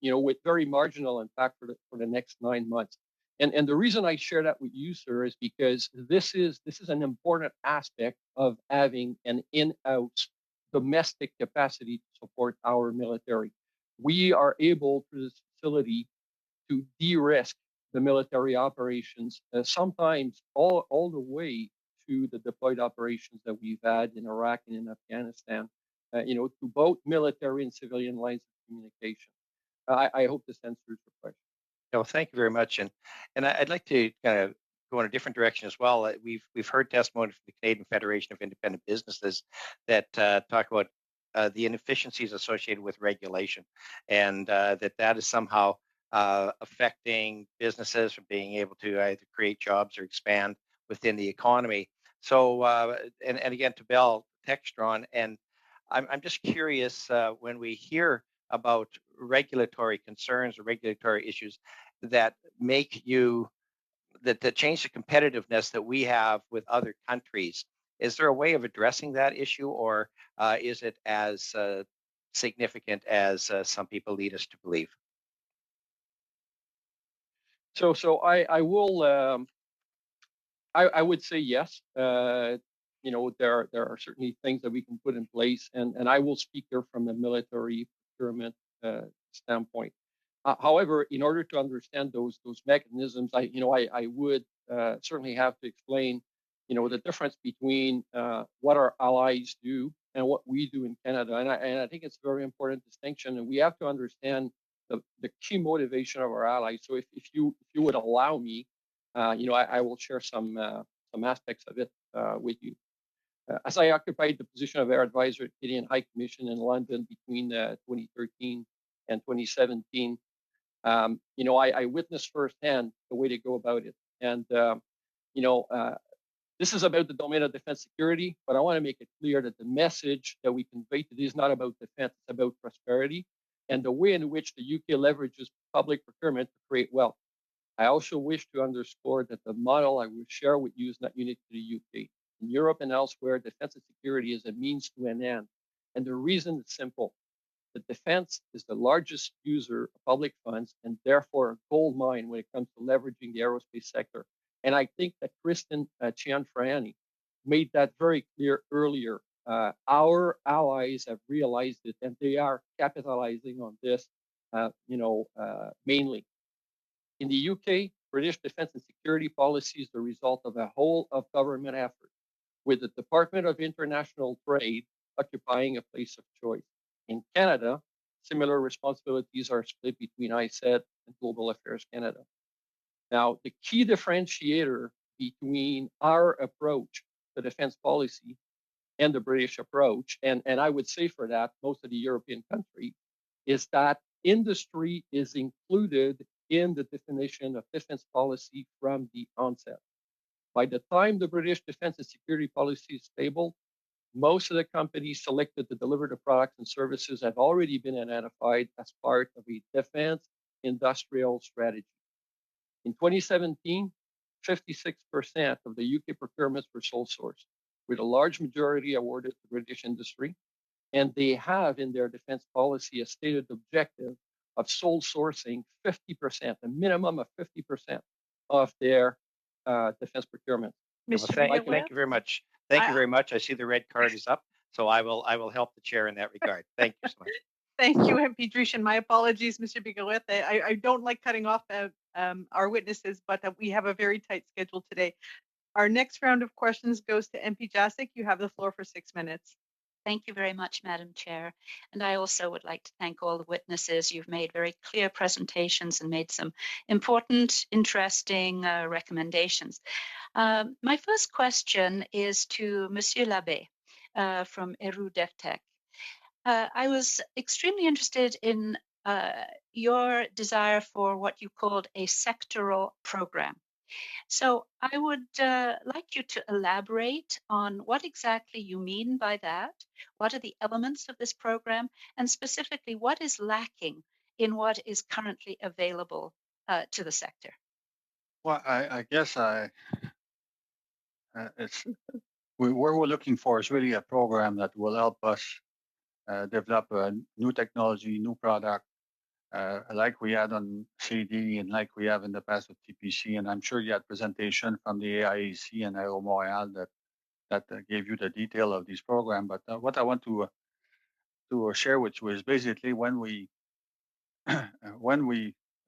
with very marginal impact for the next 9 months. And the reason I share that with you, sir, is because this is an important aspect of having an in-house domestic capacity to support our military. We are able through this facility to de-risk the military operations, sometimes all the way to the deployed operations that we've had in Iraq and in Afghanistan, to both military and civilian lines of communication. I hope this answers your question. No, thank you very much. And I'd like to kind of go in a different direction as well. We've heard testimony from the Canadian Federation of Independent Businesses that talk about the inefficiencies associated with regulation, and that is somehow affecting businesses from being able to either create jobs or expand within the economy. So, and again, to Bell Textron, and I'm just curious when we hear about regulatory concerns or regulatory issues that make you that change the competitiveness that we have with other countries. Is there a way of addressing that issue, or is it as significant as some people lead us to believe? So I will. I would say yes. There are certainly things that we can put in place, and I will speak here from a military procurement standpoint. However, in order to understand those mechanisms, I would certainly have to explain, the difference between what our allies do and what we do in Canada, and I think it's a very important distinction, and we have to understand the key motivation of our allies. So if you would allow me, I will share some aspects of it with you. As I occupied the position of Air Advisor at Canadian High Commission in London between 2013 and 2017, I witnessed firsthand the way to go about it. And, this is about the domain of defense security, but I want to make it clear that the message that we convey today is not about defense, it's about prosperity and the way in which the UK leverages public procurement to create wealth. I also wish to underscore that the model I will share with you is not unique to the UK. In Europe and elsewhere, defense and security is a means to an end. And the reason is simple. The defense is the largest user of public funds and therefore a gold mine when it comes to leveraging the aerospace sector. And I think that Kristen Cianfrani made that very clear earlier. Our allies have realized it and they are capitalizing on this, mainly. In the UK, British defense and security policy is the result of a whole of government effort, with the Department of International Trade occupying a place of choice. In Canada, similar responsibilities are split between ISED and Global Affairs Canada. Now, the key differentiator between our approach to defense policy and the British approach, and I would say for that, most of the European countries, is that industry is included in the definition of defense policy from the onset. By the time the British defense and security policy is stable, most of the companies selected to deliver the products and services had already been identified as part of a defense industrial strategy. In 2017, 56% of the UK procurements were sole sourced, with a large majority awarded to British industry. And they have in their defense policy a stated objective of sole sourcing 50%, a minimum of 50% of their defense procurement. Well, Mr. thank Bigelow? you very much. Thank you I- very much. I see the red card is up, so I will help the chair in that regard. Thank you so much. Thank you, MP Drushin. My apologies, Mr. Bigelow. I don't like cutting off our witnesses, but we have a very tight schedule today. Our next round of questions goes to MP Jacek. You have the floor for 6 minutes. Thank you very much, Madam Chair. And I also would like to thank all the witnesses. You've made very clear presentations and made some important, interesting recommendations. My first question is to Monsieur Labbé from Eru DevTech. I was extremely interested in your desire for what you called a sectoral program. So I would like you to elaborate on what exactly you mean by that. What are the elements of this program? And specifically, what is lacking in what is currently available to the sector? Well, I guess it's where we're looking for is really a program that will help us develop a new technology, new product, like we had on CD and like we have in the past with TPC. And I'm sure you had presentation from the AIAC and Aero Montreal that gave you the detail of this program. But what I want to share with you is basically when we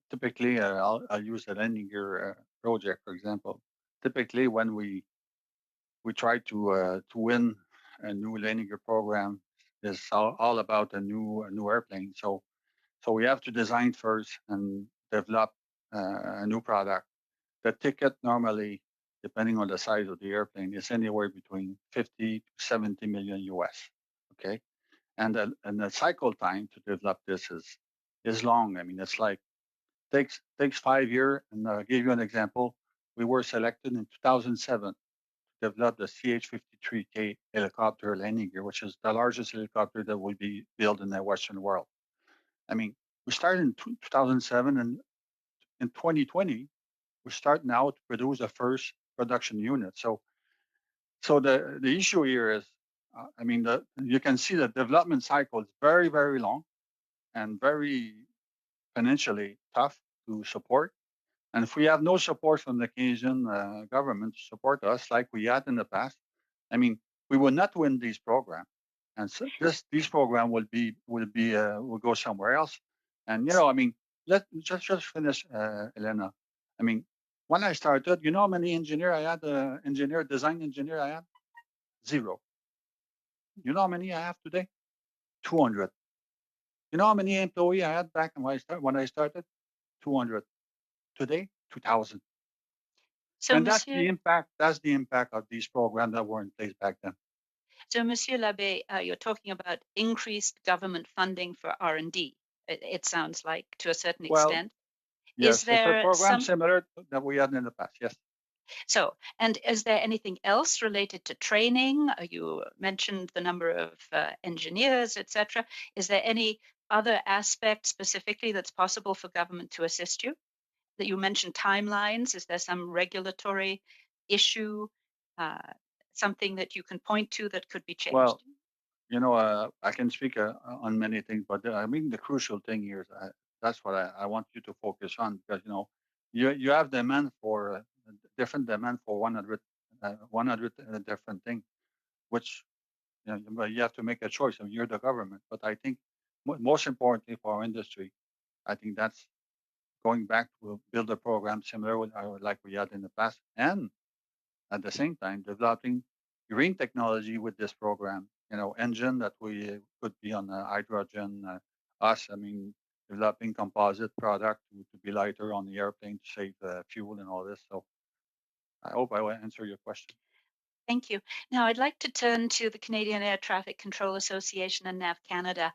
typically I'll use the landing gear project for example. Typically when we try to win a new landing gear program, is all about a new airplane. So we have to design first and develop a new product. The ticket normally, depending on the size of the airplane, is anywhere between 50 to 70 million US. Okay, and the cycle time to develop this is long. I mean, it's like takes 5 years. And I'll give you an example. We were selected in 2007 to develop the CH-53K helicopter landing gear, which is the largest helicopter that will be built in the Western world. I mean, we started in 2007, and in 2020, we start now to produce the first production unit. So the issue here is, I mean, you can see the development cycle is very, very long and very financially tough to support. And if we have no support from the Canadian government to support us like we had in the past, I mean, we will not win these programs. And so these program will go somewhere else. And I mean, let's just finish, Elena. I mean, when I started, you know how many engineer I had, design engineer I had? 0. You know how many I have today? 200. You know how many employee I had back when I started? 200. Today, 2,000. So, And Monsieur, that's the impact of these programs that were in place back then. So, Monsieur Labbé, you're talking about increased government funding for R&D. It sounds like, to a certain extent. Yes, Is there it's a program some similar that we had in the past. Yes. So, and is there anything else related to training? You mentioned the number of engineers, etc. Is there any other aspect specifically that's possible for government to assist you? That you mentioned timelines. Is there some regulatory issue, something that you can point to that could be changed? Well, I can speak on many things, but I mean the crucial thing here is that's what I want you to focus on, because you have demand for different demand for 100 different things, which you have to make a choice. I mean, you're the government, but I think most importantly for our industry, I think that's going back to build a program similar with like we had in the past, and at the same time developing green technology with this program. Engine that we could be on hydrogen. I mean, developing composite product to be lighter on the airplane to save fuel and all this. So I hope I will answer your question. Thank you. Now, I'd like to turn to the Canadian Air Traffic Control Association and NAV Canada.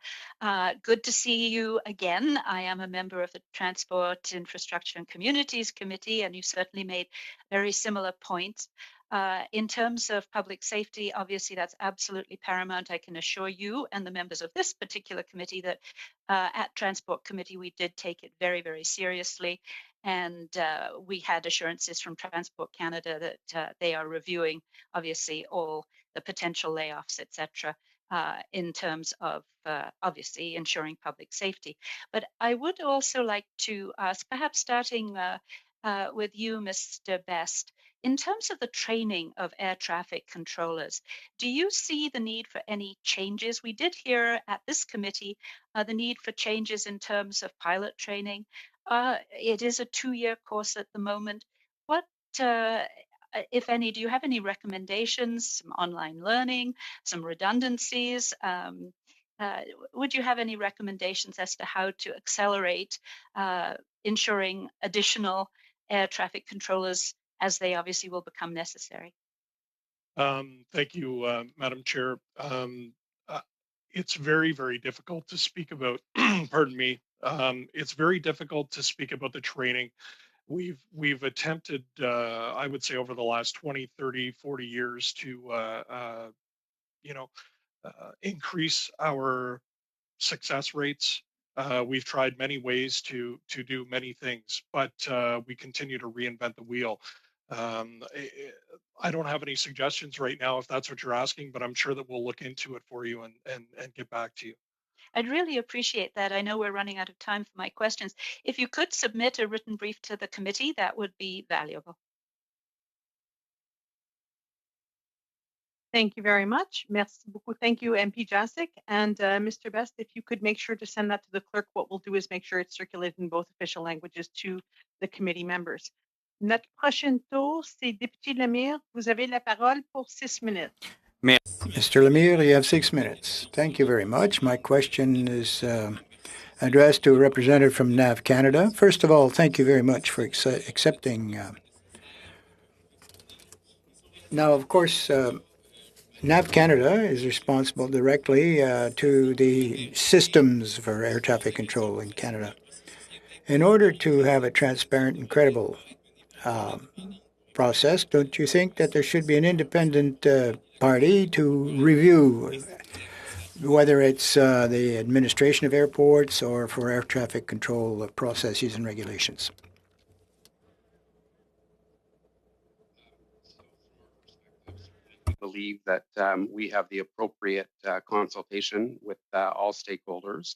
Good to see you again. I am a member of the Transport, Infrastructure and Communities Committee, and you certainly made very similar points. In terms of public safety, obviously that's absolutely paramount. I can assure you and the members of this particular committee that at Transport Committee, we did take it very, very seriously. And we had assurances from Transport Canada that they are reviewing, obviously, all the potential layoffs, etc., in terms of obviously ensuring public safety. But I would also like to ask, perhaps starting with you, Mr. Best, in terms of the training of air traffic controllers, do you see the need for any changes? We did hear at this committee the need for changes in terms of pilot training. It is a 2-year course at the moment. What, if any, do you have any recommendations, some online learning, some redundancies? Would you have any recommendations as to how to accelerate ensuring additional air traffic controllers as they obviously will become necessary? Thank you, Madam Chair. It's very, very difficult to speak about, pardon me, it's very difficult to speak about the training. We've attempted, I would say over the last 20, 30, 40 years to, increase our success rates. We've tried many ways to do many things, but we continue to reinvent the wheel. I don't have any suggestions right now if that's what you're asking, but I'm sure that we'll look into it for you and get back to you. I'd really appreciate that. I know we're running out of time for my questions. If you could submit a written brief to the committee, that would be valuable. Thank you very much. Merci beaucoup. Thank you, MP Jasic. And Mr. Best, if you could make sure to send that to the clerk, what we'll do is make sure it's circulated in both official languages to the committee members. Notre prochain tour, c'est député Lemire. Vous avez la parole pour 6 minutes. Mr. Lemire, you have 6 minutes. Thank you very much. My question is addressed to a representative from NAV Canada. First of all, thank you very much for accepting. Now, of course, NAV Canada is responsible directly to the systems for air traffic control in Canada. In order to have a transparent and credible process, don't you think that there should be an independent party to review whether it's the administration of airports or for air traffic control processes and regulations? Believe that we have the appropriate consultation with all stakeholders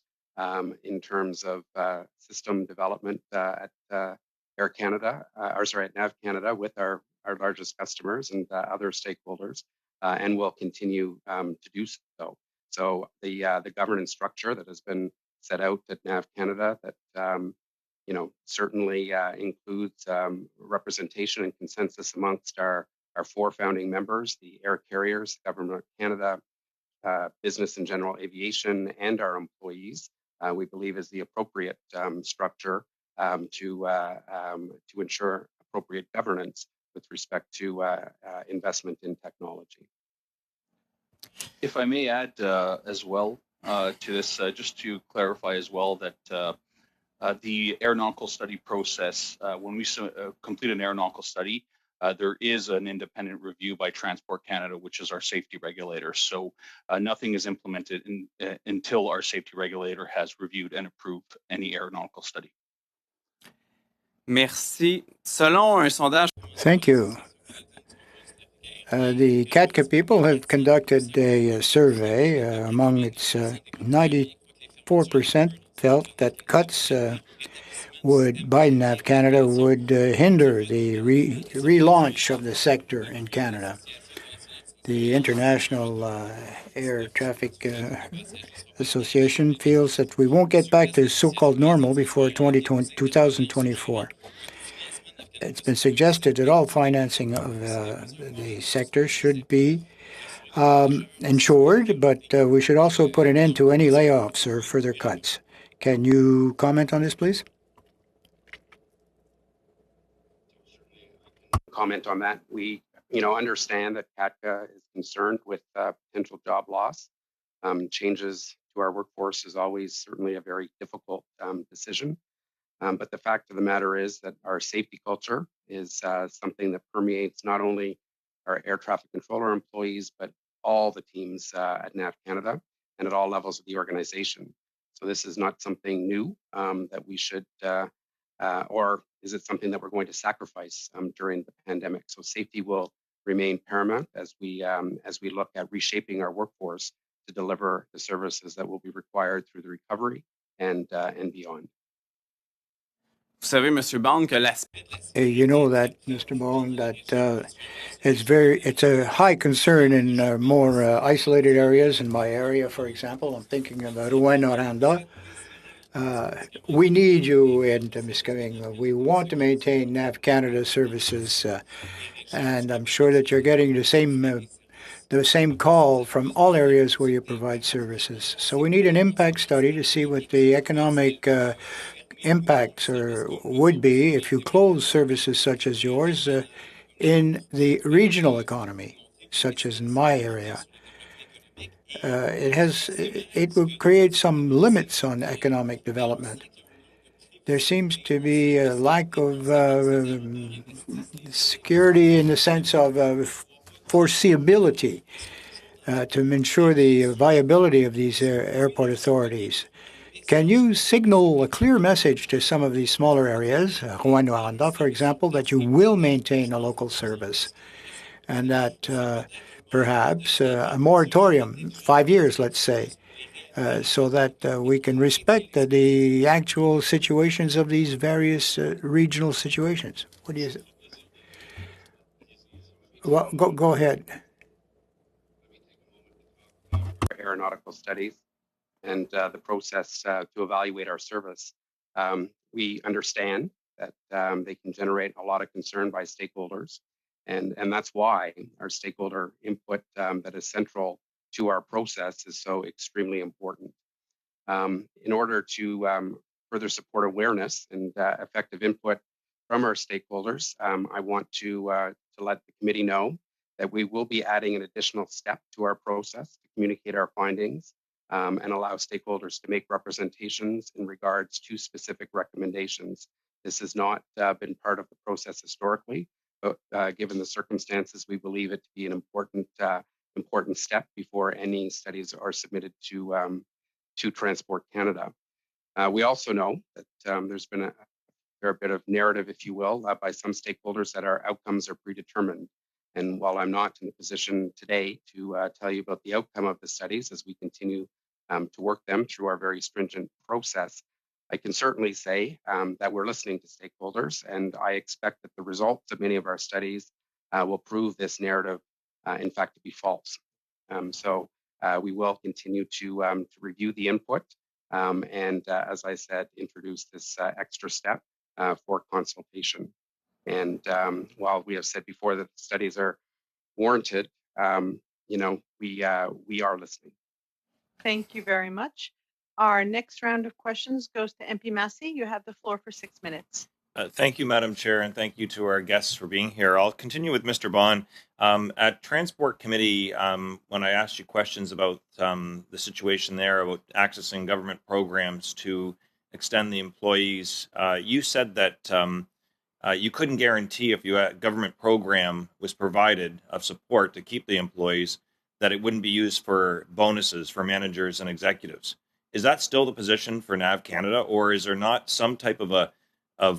in terms of system development at Air Canada, at NAV Canada, with our largest customers and other stakeholders, and will continue to do so. So the governance structure that has been set out at NAV Canada that certainly includes representation and consensus amongst our 4 founding members, the air carriers, Government of Canada, business and general aviation, and our employees, we believe is the appropriate structure to ensure appropriate governance with respect to investment in technology. If I may add as well to this, just to clarify as well that the aeronautical study process, when we complete an aeronautical study, there is an independent review by Transport Canada, which is our safety regulator. So nothing is implemented until our safety regulator has reviewed and approved any aeronautical study. Merci. Selon un sondage. Thank you. The CATCA people have conducted a survey. Among its 94% felt that cuts by NAV Canada would hinder the relaunch of the sector in Canada. The International Air Traffic Association feels that we won't get back to so-called normal before 2024. It's been suggested that all financing of the sector should be ensured, but we should also put an end to any layoffs or further cuts. Can you comment on this, please? Comment on that. We, understand that CATCA is concerned with potential job loss. Changes to our workforce is always certainly a very difficult decision. But the fact of the matter is that our safety culture is something that permeates not only our air traffic controller employees, but all the teams at NAV Canada and at all levels of the organization. So this is not something new that we should, or is it something that we're going to sacrifice during the pandemic? So safety will remain paramount as we look at reshaping our workforce to deliver the services that will be required through the recovery and beyond. Vous savez, Monsieur Bond, que l'aspect. You know that, Mr. Bone, that it's a high concern in more isolated areas. In my area, for example, I'm thinking about Rouyn-Noranda. We need you in Temiskaming. We want to maintain NAV Canada services, and I'm sure that you're getting the same call from all areas where you provide services. So we need an impact study to see what the economic impacts would be if you close services such as yours in the regional economy, such as in my area. It will create some limits on economic development. There seems to be a lack of security in the sense of foreseeability to ensure the viability of these airport authorities. Can you signal a clear message to some of these smaller areas, Rouyn-Noranda, for example, that you will maintain a local service and that perhaps a moratorium, 5 years, let's say, so that we can respect the actual situations of these various regional situations? What do you say? Well, go ahead. Aeronautical studies and the process to evaluate our service. We understand that they can generate a lot of concern by stakeholders, and that's why our stakeholder input that is central to our process is so extremely important. In order to further support awareness and effective input from our stakeholders, I want to let the committee know that we will be adding an additional step to our process to communicate our findings and allow stakeholders to make representations in regards to specific recommendations. This has not been part of the process historically, but given the circumstances, we believe it to be an important step before any studies are submitted to Transport Canada. We also know that there's been a fair bit of narrative, if you will, by some stakeholders that our outcomes are predetermined. And while I'm not in a position today to tell you about the outcome of the studies as we continue to work them through our very stringent process, I can certainly say that we're listening to stakeholders, and I expect that the results of many of our studies will prove this narrative, in fact, to be false. So we will continue to review the input and, as I said, introduce this extra step for consultation. And while we have said before that the studies are warranted, we are listening. Thank you very much. Our next round of questions goes to MP Massey. You have the floor for 6 minutes. Thank you, Madam Chair, and thank you to our guests for being here. I'll continue with Mr. Bond. At Transport Committee, when I asked you questions about the situation there, about accessing government programs to extend the employees, you said that you couldn't guarantee if a government program was provided of support to keep the employees, that it wouldn't be used for bonuses for managers and executives. Is that still the position for NAV Canada, or is there not some type of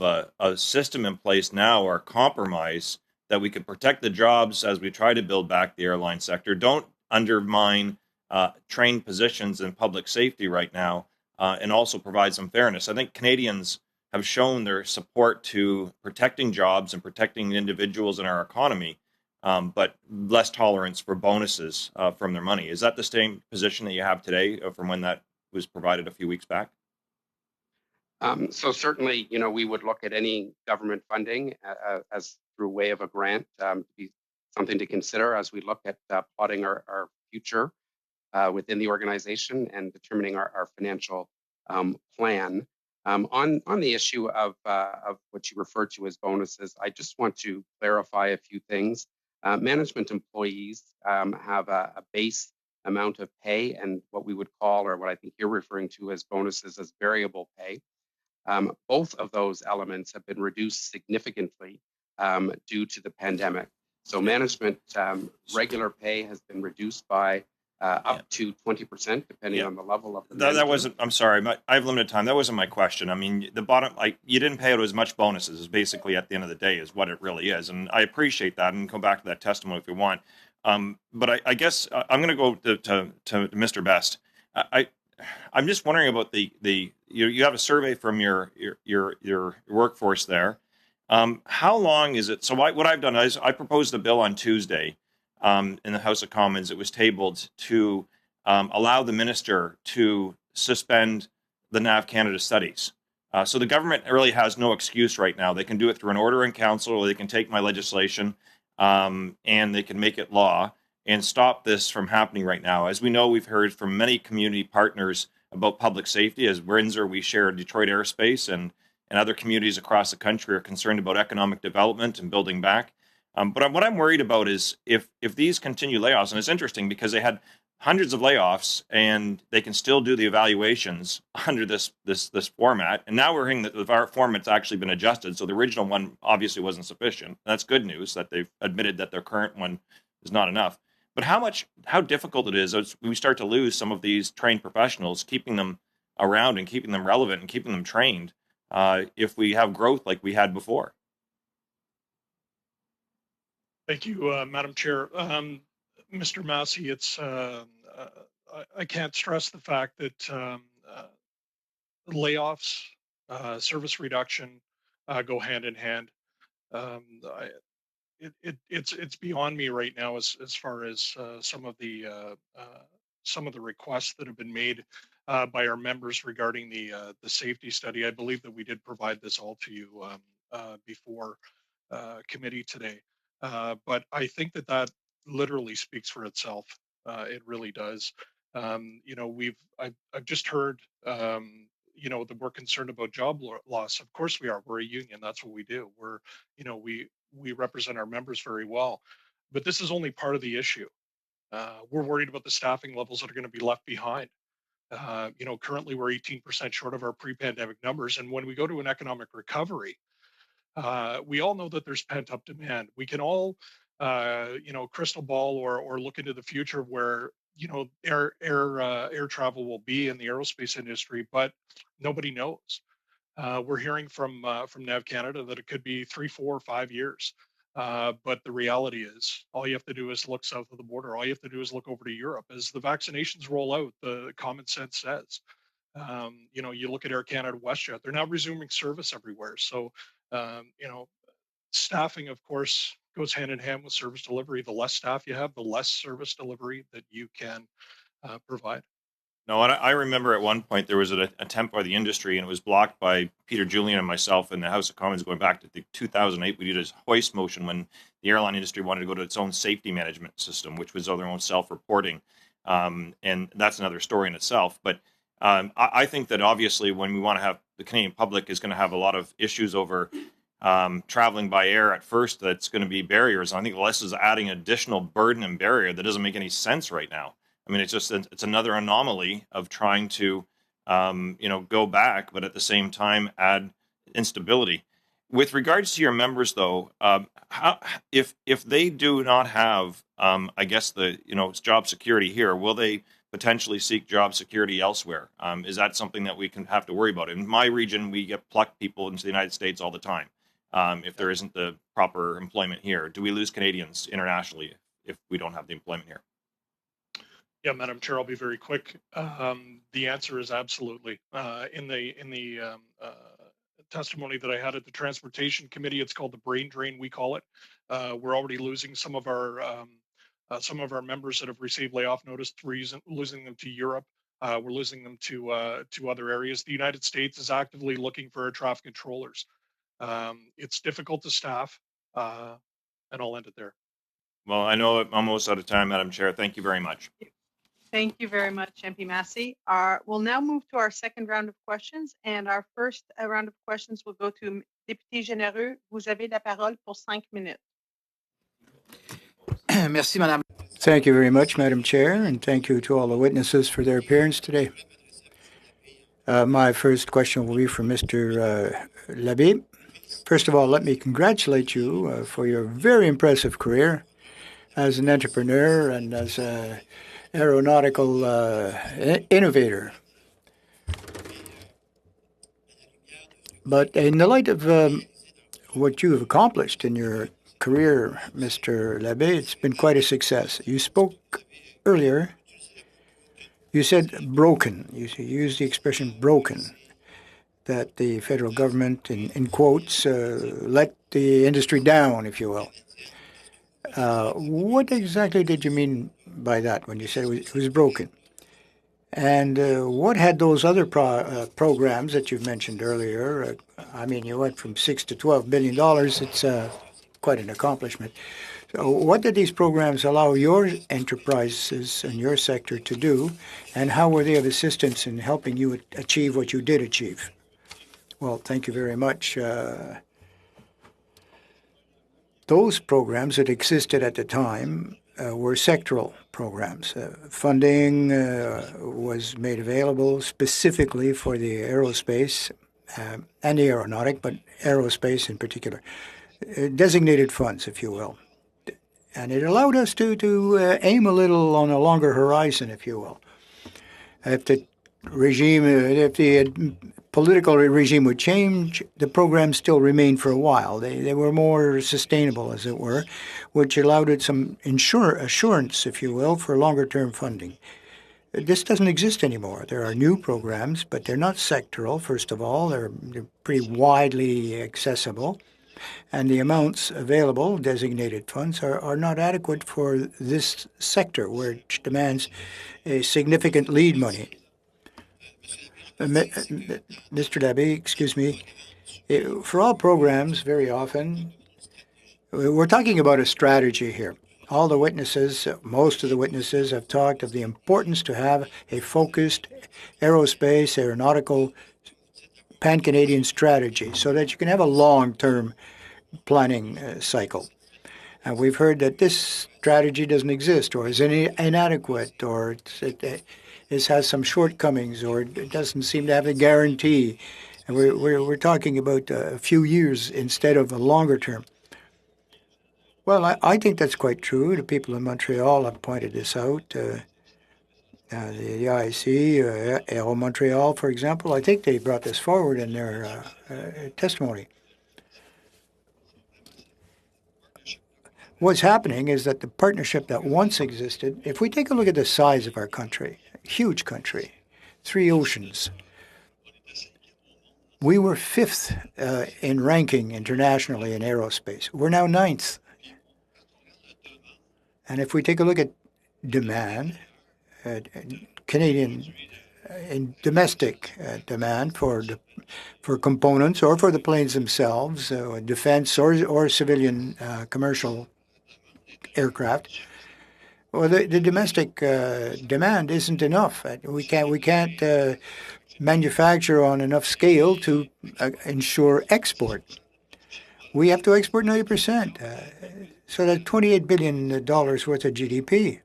a system in place now or compromise that we could protect the jobs as we try to build back the airline sector, don't undermine trained positions in public safety right now, and also provide some fairness? I think Canadians have shown their support to protecting jobs and protecting individuals in our economy, but less tolerance for bonuses from their money. Is that the same position that you have today from when that was provided a few weeks back? So certainly, we would look at any government funding as through way of a grant to be something to consider as we look at plotting our future within the organization and determining our financial plan. On the issue of what you referred to as bonuses, I just want to clarify a few things. Management employees have a base amount of pay and what we would call, or what I think you're referring to as bonuses, as variable pay. Both of those elements have been reduced significantly due to the pandemic. So management regular pay has been reduced by up to 20%, depending on the level of the That wasn't. I'm sorry, I have limited time. That wasn't my question. I mean, the bottom, like, you didn't pay out as much bonuses. Is basically at the end of the day is what it really is, and I appreciate that. And go back to that testimony if you want. But I guess I'm going to go to Mr. Best. I'm just wondering about you have a survey from your workforce there. How long is it? So what I've done is I proposed a bill on Tuesday in the House of Commons. It was tabled to allow the minister to suspend the NAV Canada studies. So the government really has no excuse right now. They can do it through an order in council, or they can take my legislation and they can make it law and stop this from happening right now. As we know, we've heard from many community partners about public safety. As Windsor, we share Detroit airspace, and other communities across the country are concerned about economic development and building back. But what I'm worried about is if these continue layoffs, and it's interesting because they had hundreds of layoffs and they can still do the evaluations under this format. And now we're hearing that the format's actually been adjusted. So the original one obviously wasn't sufficient. That's good news that they've admitted that their current one is not enough. But how difficult it is as we start to lose some of these trained professionals, keeping them around and keeping them relevant and keeping them trained if we have growth like we had before. Thank you, Madam Chair. Mr. Massey, it's I can't stress the fact that layoffs, service reduction go hand in hand. It's beyond me right now as far as some of the requests that have been made by our members regarding the safety study. I believe that we did provide this all to you before committee today, but I think that literally speaks for itself. It really does. I've just heard that we're concerned about job loss. Of course we are. We're a union. That's what we do. We represent our members very well, but this is only part of the issue. We're worried about the staffing levels that are going to be left behind. Currently we're 18% short of our pre-pandemic numbers, and when we go to an economic recovery, we all know that there's pent-up demand. We can all, crystal ball or look into the future of where air travel will be in the aerospace industry, but nobody knows. We're hearing from NAV Canada that it could be 3, 4, 5 years. But the reality is, all you have to do is look south of the border. All you have to do is look over to Europe. As the vaccinations roll out, the common sense says, you look at Air Canada, WestJet, they're now resuming service everywhere. So, staffing, of course, goes hand in hand with service delivery. The less staff you have, the less service delivery that you can provide. No, and I remember at one point there was an attempt by the industry, and it was blocked by Peter Julian and myself in the House of Commons going back to 2008. We did a hoist motion when the airline industry wanted to go to its own safety management system, which was their own self-reporting. And that's another story in itself. But I think that obviously when we want to have the Canadian public is going to have a lot of issues over traveling by air at first, that's going to be barriers. I think this is adding additional burden and barrier that doesn't make any sense right now. I mean, it's another anomaly of trying to, go back, but at the same time add instability. With regards to your members, though, if they do not have, job security here, will they potentially seek job security elsewhere? Is that something that we can have to worry about? In my region, we get plucked people into the United States all the time. If there isn't the proper employment here, do we lose Canadians internationally if we don't have the employment here? Yeah, Madam Chair, I'll be very quick. The answer is absolutely. In the testimony that I had at the Transportation Committee, it's called the brain drain, we call it. We're already losing some of our members that have received layoff notice, losing them to Europe. We're losing them to other areas. The United States is actively looking for air traffic controllers. It's difficult to staff, and I'll end it there. Well, I know I'm almost out of time, Madam Chair. Thank you very much. Thank you very much, MP Massey. We'll now move to our second round of questions, and our first round of questions will go to Député Généreux. Vous avez la parole pour 5 minutes. Merci, Madame. Thank you very much, Madam Chair, and thank you to all the witnesses for their appearance today. My first question will be for Mr. Labbe. First of all, let me congratulate you for your very impressive career as an entrepreneur and as an aeronautical innovator. But in the light of what you have accomplished in your career, Mr. Labbe, it's been quite a success. You spoke earlier, you said broken. You used the expression broken, that the federal government, in quotes, let the industry down, if you will. What exactly did you mean by that when you said it was broken? And what had those other programs that you've mentioned earlier? I mean, you went from $6 to $12 billion. It's quite an accomplishment. So what did these programs allow your enterprises and your sector to do, and how were they of assistance in helping you achieve what you did achieve? Well, thank you very much. Those programs that existed at the time were sectoral programs. Funding was made available specifically for the aerospace and the aeronautic, but aerospace in particular. Designated funds, if you will. And it allowed us to aim a little on a longer horizon, if you will. If the political regime would change, the programs still remained for a while. They were more sustainable, as it were, which allowed it some assurance, if you will, for longer-term funding. This doesn't exist anymore. There are new programs, but they're not sectoral, first of all. They're pretty widely accessible. And the amounts available, designated funds, are not adequate for this sector, which demands a significant lead money. Mr. Labbe, excuse me, for all programs, very often, we're talking about a strategy here. All the witnesses, most of the witnesses have talked of the importance to have a focused aerospace, aeronautical, pan-Canadian strategy so that you can have a long-term planning cycle. And we've heard that this strategy doesn't exist or is inadequate or it has some shortcomings or it doesn't seem to have a guarantee. And we're talking about a few years instead of a longer term. Well, I think that's quite true. The people in Montreal have pointed this out. The IIC, Aero Montreal, for example, I think they brought this forward in their testimony. What's happening is that the partnership that once existed, if we take a look at the size of our country, huge country, 3 oceans, we were 5th in ranking internationally in aerospace. We're now 9th. And if we take a look at demand, Canadian and domestic demand for components or for the planes themselves, defense or civilian commercial aircraft, well, the domestic demand isn't enough. We can't manufacture on enough scale to ensure export. We have to export 90%. So that's $28 billion worth of GDP.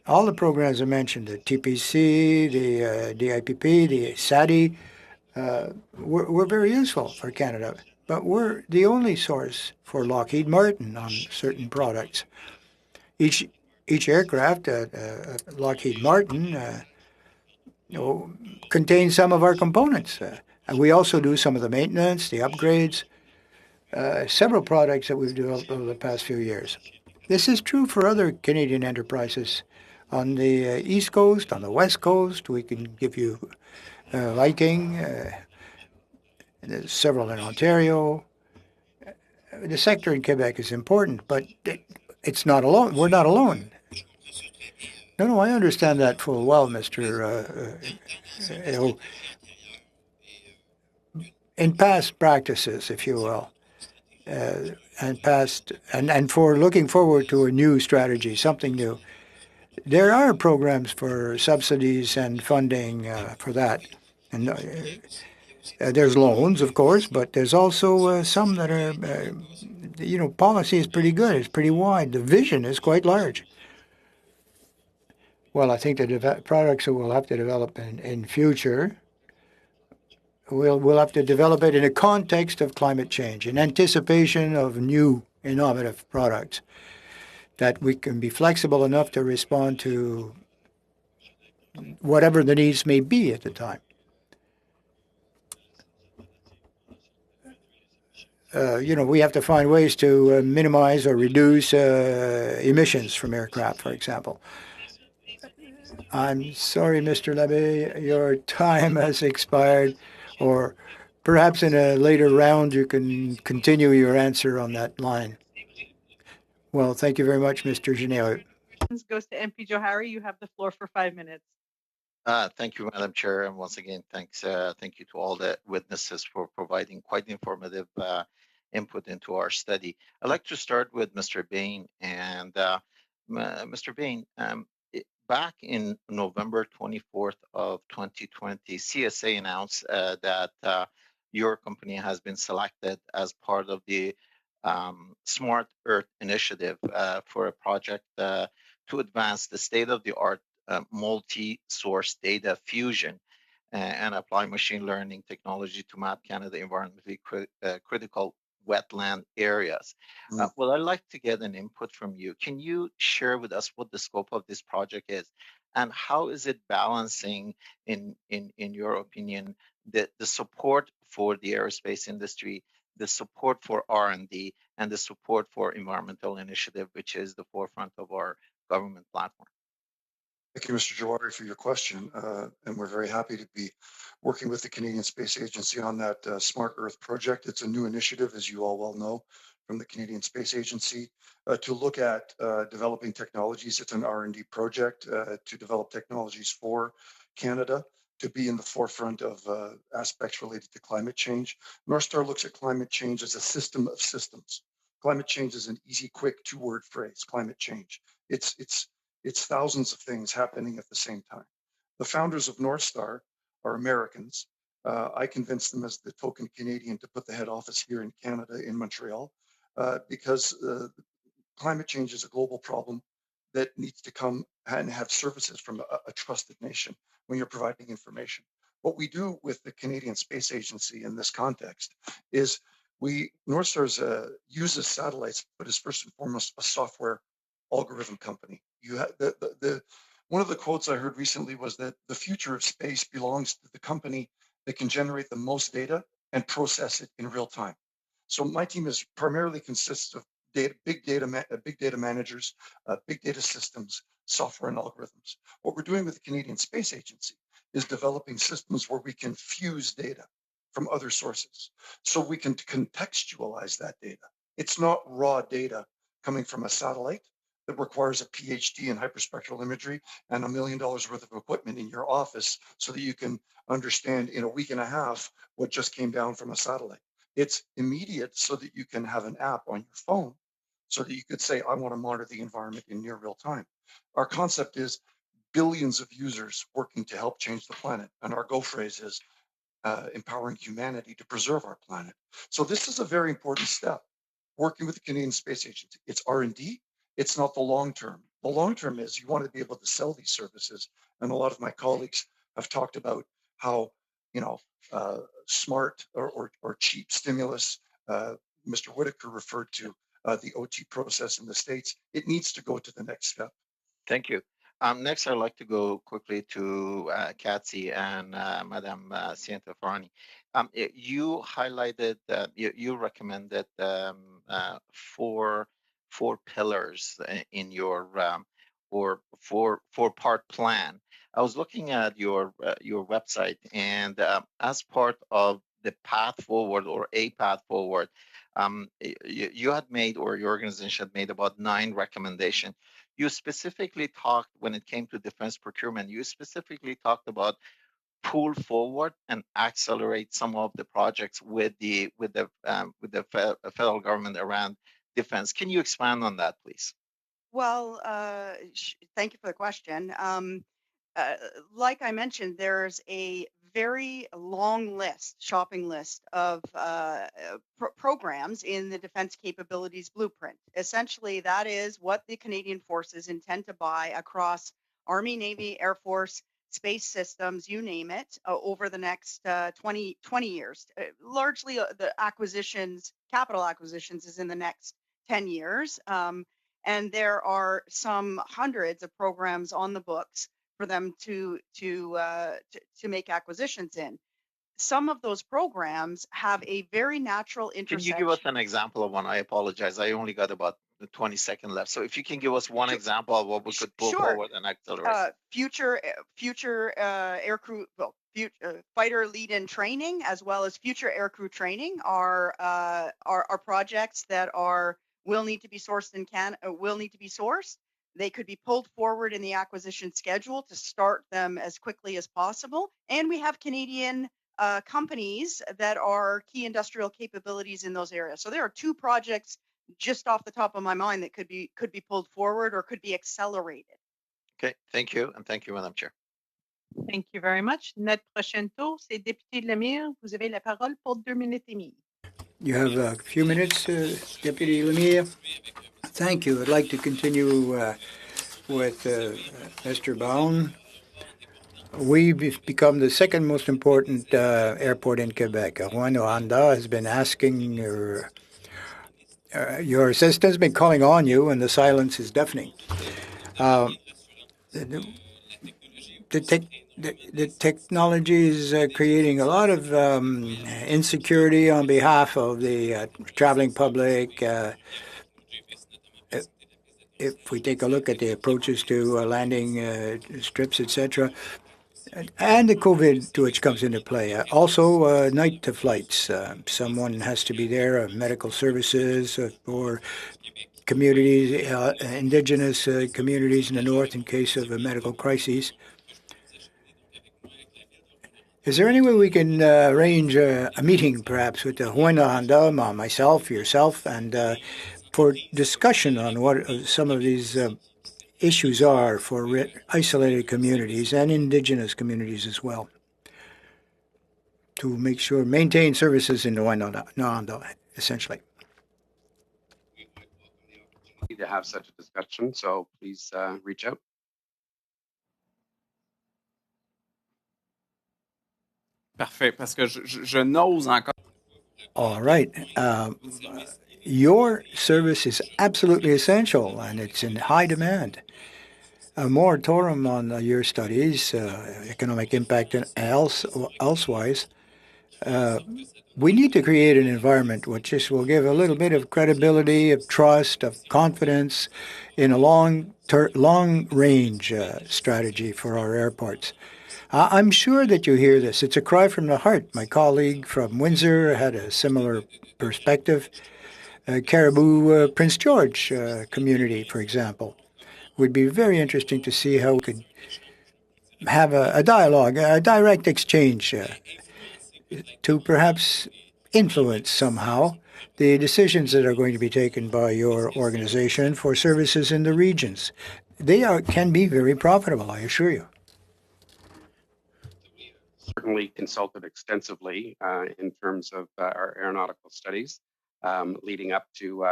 All the programs I mentioned, the TPC, the DIPP, the SADI, were very useful for Canada. But we're the only source for Lockheed Martin on certain products. Each aircraft at Lockheed Martin contains some of our components. And we also do some of the maintenance, the upgrades, several products that we've developed over the past few years. This is true for other Canadian enterprises on the East Coast, on the West Coast. We can give you Viking, there's several in Ontario. The sector in Quebec is important, but it's not alone. We're not alone. No, I understand that full well, Mr. In past practices, if you will, and for looking forward to a new strategy, something new, There are programs for subsidies and funding for that. And there's loans, of course, but there's also some that are, policy is pretty good. It's pretty wide. The vision is quite large. Well, I think the products that we'll have to develop in future, we'll have to develop it in a context of climate change, in anticipation of new innovative products, that we can be flexible enough to respond to whatever the needs may be at the time. We have to find ways to minimize or reduce emissions from aircraft, for example. I'm sorry, Mr. Lebe, your time has expired, or perhaps in a later round you can continue your answer on that line. Well, thank you very much, Mr. Geneo. Goes to MP Johari. You have the floor for 5 minutes. Thank you, Madam Chair, and once again, thank you to all the witnesses for providing quite informative input into our study. I'd like to start with Mr. Bain. And Mr. Bain, back in November 24th of 2020, CSA announced that your company has been selected as part of the Smart Earth initiative for a project to advance the state-of-the-art multi-source data fusion and apply machine learning technology to map Canada environmentally critical wetland areas. Well, I'd like to get an input from you. Can you share with us what the scope of this project is, and how is it balancing, in your opinion, the support for the aerospace industry, the support for R&D, and the support for environmental initiative, which is the forefront of our government platform? Thank you, Mr. Jawari, for your question. And we're very happy to be working with the Canadian Space Agency on that Smart Earth project. It's a new initiative, as you all well know, from the Canadian Space Agency to look at developing technologies. It's an R&D project to develop technologies for Canada to be in the forefront of aspects related to climate change. North Star looks at climate change as a system of systems. Climate change is an easy, quick two-word phrase, climate change. It's thousands of things happening at the same time. The founders of North Star are Americans. I convinced them as the token Canadian to put the head office here in Canada, in Montreal, because climate change is a global problem that needs to come and have services from a trusted nation when you're providing information. What we do with the Canadian Space Agency in this context is North Star uses satellites, but is first and foremost a software algorithm company. One of the quotes I heard recently was that the future of space belongs to the company that can generate the most data and process it in real time. So my team primarily consists of big data managers, big data systems, software and algorithms. What we're doing with the Canadian Space Agency is developing systems where we can fuse data from other sources so we can contextualize that data. It's not raw data coming from a satellite that requires a PhD in hyperspectral imagery and $1 million worth of equipment in your office so that you can understand in a week and a half what just came down from a satellite. It's immediate so that you can have an app on your phone so that you could say, I want to monitor the environment in near real time. Our concept is billions of users working to help change the planet. And our go phrase is empowering humanity to preserve our planet. So this is a very important step, working with the Canadian Space Agency. It's R&D. It's not the long term. The long term is you want to be able to sell these services. And a lot of my colleagues have talked about how, smart or cheap stimulus. Mr. Whitaker referred to the OT process in the States. It needs to go to the next step. Thank you. Next, I'd like to go quickly to Katsi and Madam Sienta Farani. You highlighted, you recommended four pillars in your or four-part plan. I was looking at your website, and as part of the path forward or a path forward, you had made, or your organization had made, about 9 recommendations. You specifically talked, when it came to defense procurement, you specifically talked about pull forward and accelerate some of the projects with the federal government around defense. Can you expand on that, please? Well, thank you for the question. Uh, like I mentioned, there's a very long shopping list of programs in the Defense Capabilities Blueprint. Essentially, that is what the Canadian Forces intend to buy across Army, Navy, Air Force, space systems, you name it, over the next 20 years. Largely, the capital acquisitions is in the next 10 years. And there are some hundreds of programs on the books for them to make acquisitions in. Some of those programs have a very natural Can intersection. you give us an example of one? I apologize. I only got about 20 seconds left. So if you can give us one example of what we could pull forward and accelerate. Future aircrew, fighter lead-in training, as well as future aircrew training are projects that will need to be sourced They could be pulled forward in the acquisition schedule to start them as quickly as possible. And we have Canadian companies that are key industrial capabilities in those areas. So there are two projects just off the top of my mind that could be pulled forward or could be accelerated. Okay, thank you. And thank you, Madam Chair. Thank you very much. Notre prochain tour, c'est député Lemire. Vous avez la parole pour 2 minutes et demie. You have a few minutes, Deputy Lemire. Thank you. I'd like to continue with Mr. Baum. We've become the second most important airport in Quebec. Rwanda has been asking your assistant has been calling on you, and the silence is deafening. The technology is creating a lot of insecurity on behalf of the traveling public. If we take a look at the approaches to landing strips, etc., and the COVID to which comes into play. Also, night flights. Someone has to be there, medical services for communities, indigenous communities in the north in case of a medical crisis. Is there any way we can arrange a meeting, perhaps, with the Rwanda, myself, yourself, and for discussion on what some of these issues are for isolated communities and indigenous communities as well, to make sure maintain services in Rwanda, essentially. To have such a discussion, so please reach out. Parfait, parce que je n'ose encore. All right. Your service is absolutely essential, and it's in high demand. A moratorium on your studies, economic impact and elsewise, we need to create an environment which just will give a little bit of credibility, of trust, of confidence in a long-range strategy for our airports. I'm sure that you hear this. It's a cry from the heart. My colleague from Windsor had a similar perspective. Caribou Prince George community, for example. Would be very interesting to see how we could have a dialogue, a direct exchange to perhaps influence somehow the decisions that are going to be taken by your organization for services in the regions. They can be very profitable, I assure you. Certainly consulted extensively in terms of our aeronautical studies, leading up to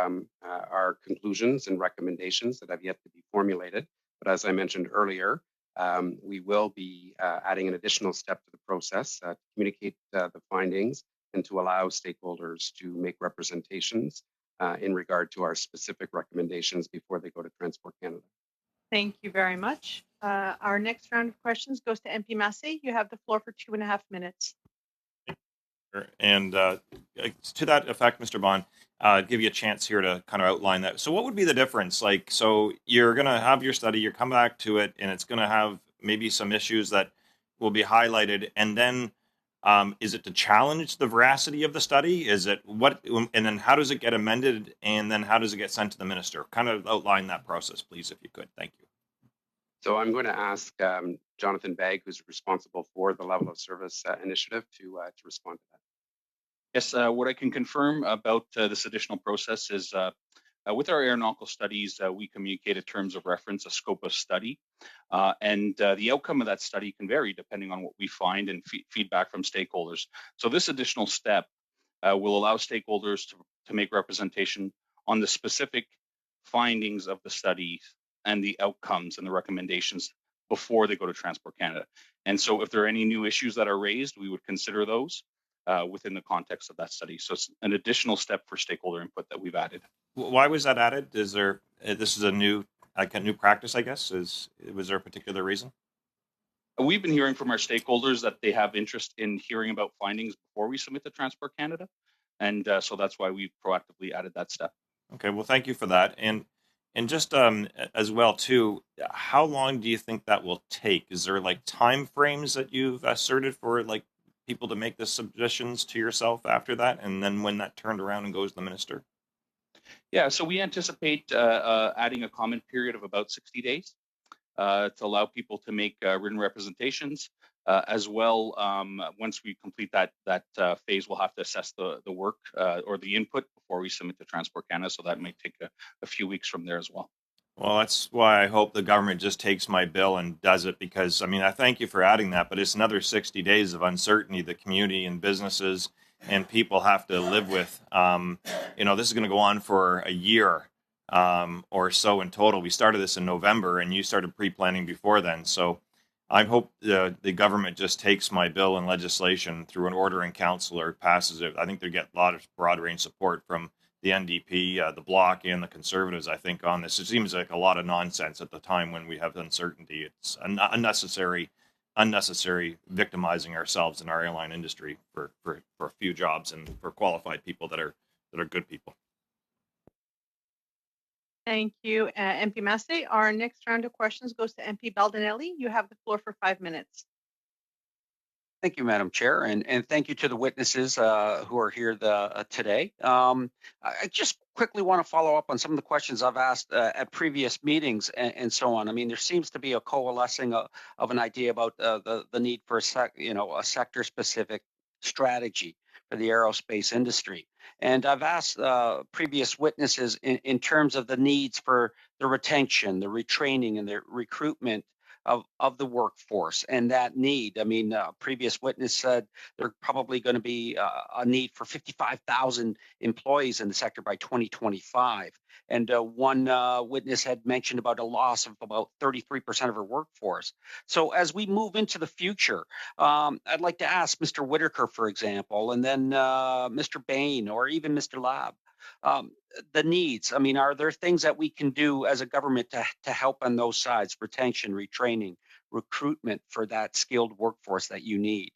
our conclusions and recommendations that have yet to be formulated. But as I mentioned earlier, we will be adding an additional step to the process to communicate the findings and to allow stakeholders to make representations in regard to our specific recommendations before they go to Transport Canada. Thank you very much. Our next round of questions goes to MP Massey. You have the floor for 2.5 minutes. And to that effect, Mr. Bond, give you a chance here to kind of outline that. So what would be the difference? Like, so you're going to have your study, you come back to it, and it's going to have maybe some issues that will be highlighted. And then is it to challenge the veracity of the study? Is it what, and then how does it get amended? And then how does it get sent to the minister? Kind of outline that process, please, if you could. Thank you. So I'm going to ask Jonathan Bagg, who's responsible for the level of service initiative, to respond to that. Yes, what I can confirm about this additional process is With our aeronautical studies, we communicate terms of reference, a scope of study, and the outcome of that study can vary depending on what we find and feedback from stakeholders. So this additional step will allow stakeholders to make representation on the specific findings of the study and the outcomes and the recommendations before they go to Transport Canada. And so if there are any new issues that are raised, we would consider those within the context of that study. So it's an additional step for stakeholder input that we've added. Why was that added? Is there, this is a new practice, I guess? Was there a particular reason? We've been hearing from our stakeholders that they have interest in hearing about findings before we submit to Transport Canada. And so that's why we proactively added that step. Okay, well, thank you for that. And just as well, too, how long do you think that will take? Is there like time frames that you've asserted for like people to make the submissions to yourself after that? And then when that turned around and goes to the minister? Yeah, so we anticipate adding a comment period of about 60 days to allow people to make written representations. As well, once we complete that phase, we'll have to assess the work or the input before we submit to Transport Canada. So that may take a few weeks from there as well. Well, that's why I hope the government just takes my bill and does it, because, I mean, I thank you for adding that, but it's another 60 days of uncertainty the community and businesses and people have to live with. This is going to go on for a year or so in total. We started this in November, and you started pre-planning before then. So I hope the government just takes my bill and legislation through an order in council or passes it. I think they get a lot of broad range support from the NDP, the Bloc, and the Conservatives, I think, on this. It seems like a lot of nonsense at the time when we have uncertainty. It's unnecessary victimizing ourselves in our airline industry for a few jobs and for qualified people that are good people. Thank you, MP Massey. Our next round of questions goes to MP Baldinelli. You have the floor for 5 minutes. Thank you, Madam Chair, and thank you to the witnesses who are here today. I just quickly want to follow up on some of the questions I've asked at previous meetings and so on. I mean, there seems to be a coalescing of an idea about the need for a sector-specific strategy for the aerospace industry. And I've asked previous witnesses in terms of the needs for the retention, the retraining, and the recruitment of the workforce and that need. I mean, previous witness said there's probably going to be a need for 55,000 employees in the sector by 2025. And one witness had mentioned about a loss of about 33% of her workforce. So as we move into the future, I'd like to ask Mr. Whitaker, for example, and then Mr. Bain or even Mr. Lab, the needs. I mean, are there things that we can do as a government to help on those sides, retention, retraining, recruitment for that skilled workforce that you need?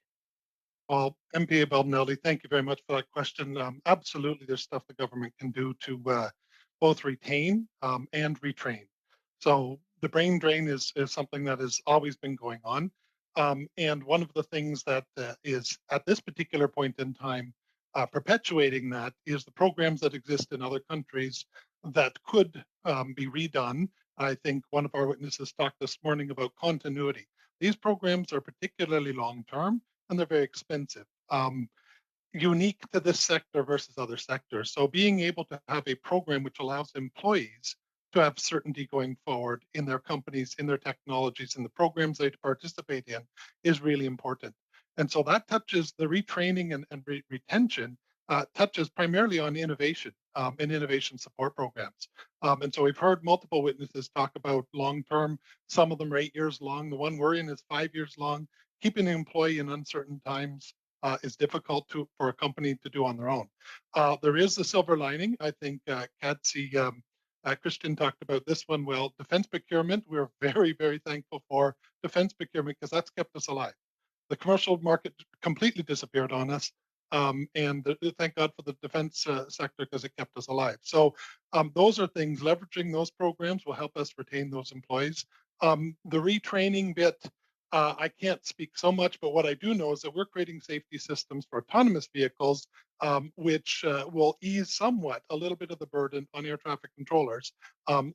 Well, MPA Baldinelli, thank you very much for that question. Absolutely, there's stuff the government can do to both retain and retrain. So the brain drain is something that has always been going on. And one of the things that is at this particular point in time perpetuating that is the programs that exist in other countries that could be redone. I think one of our witnesses talked this morning about continuity. These programs are particularly long-term and they're very expensive. Unique to this sector versus other sectors. So being able to have a program which allows employees to have certainty going forward in their companies, in their technologies, in the programs they participate in is really important. And so that touches the retraining and retention, touches primarily on innovation and innovation support programs. And so we've heard multiple witnesses talk about long-term, some of them are 8 years long. The one we're in is 5 years long. Keeping an employee in uncertain times is difficult for a company to do on their own. There is a silver lining. I think Christian talked about this one well. Defense procurement, we're very, very thankful for defense procurement because that's kept us alive. The commercial market completely disappeared on us. And thank God for the defense sector because it kept us alive. So those are things, leveraging those programs will help us retain those employees. The retraining bit, I can't speak so much, but what I do know is that we're creating safety systems for autonomous vehicles, which will ease somewhat a little bit of the burden on air traffic controllers.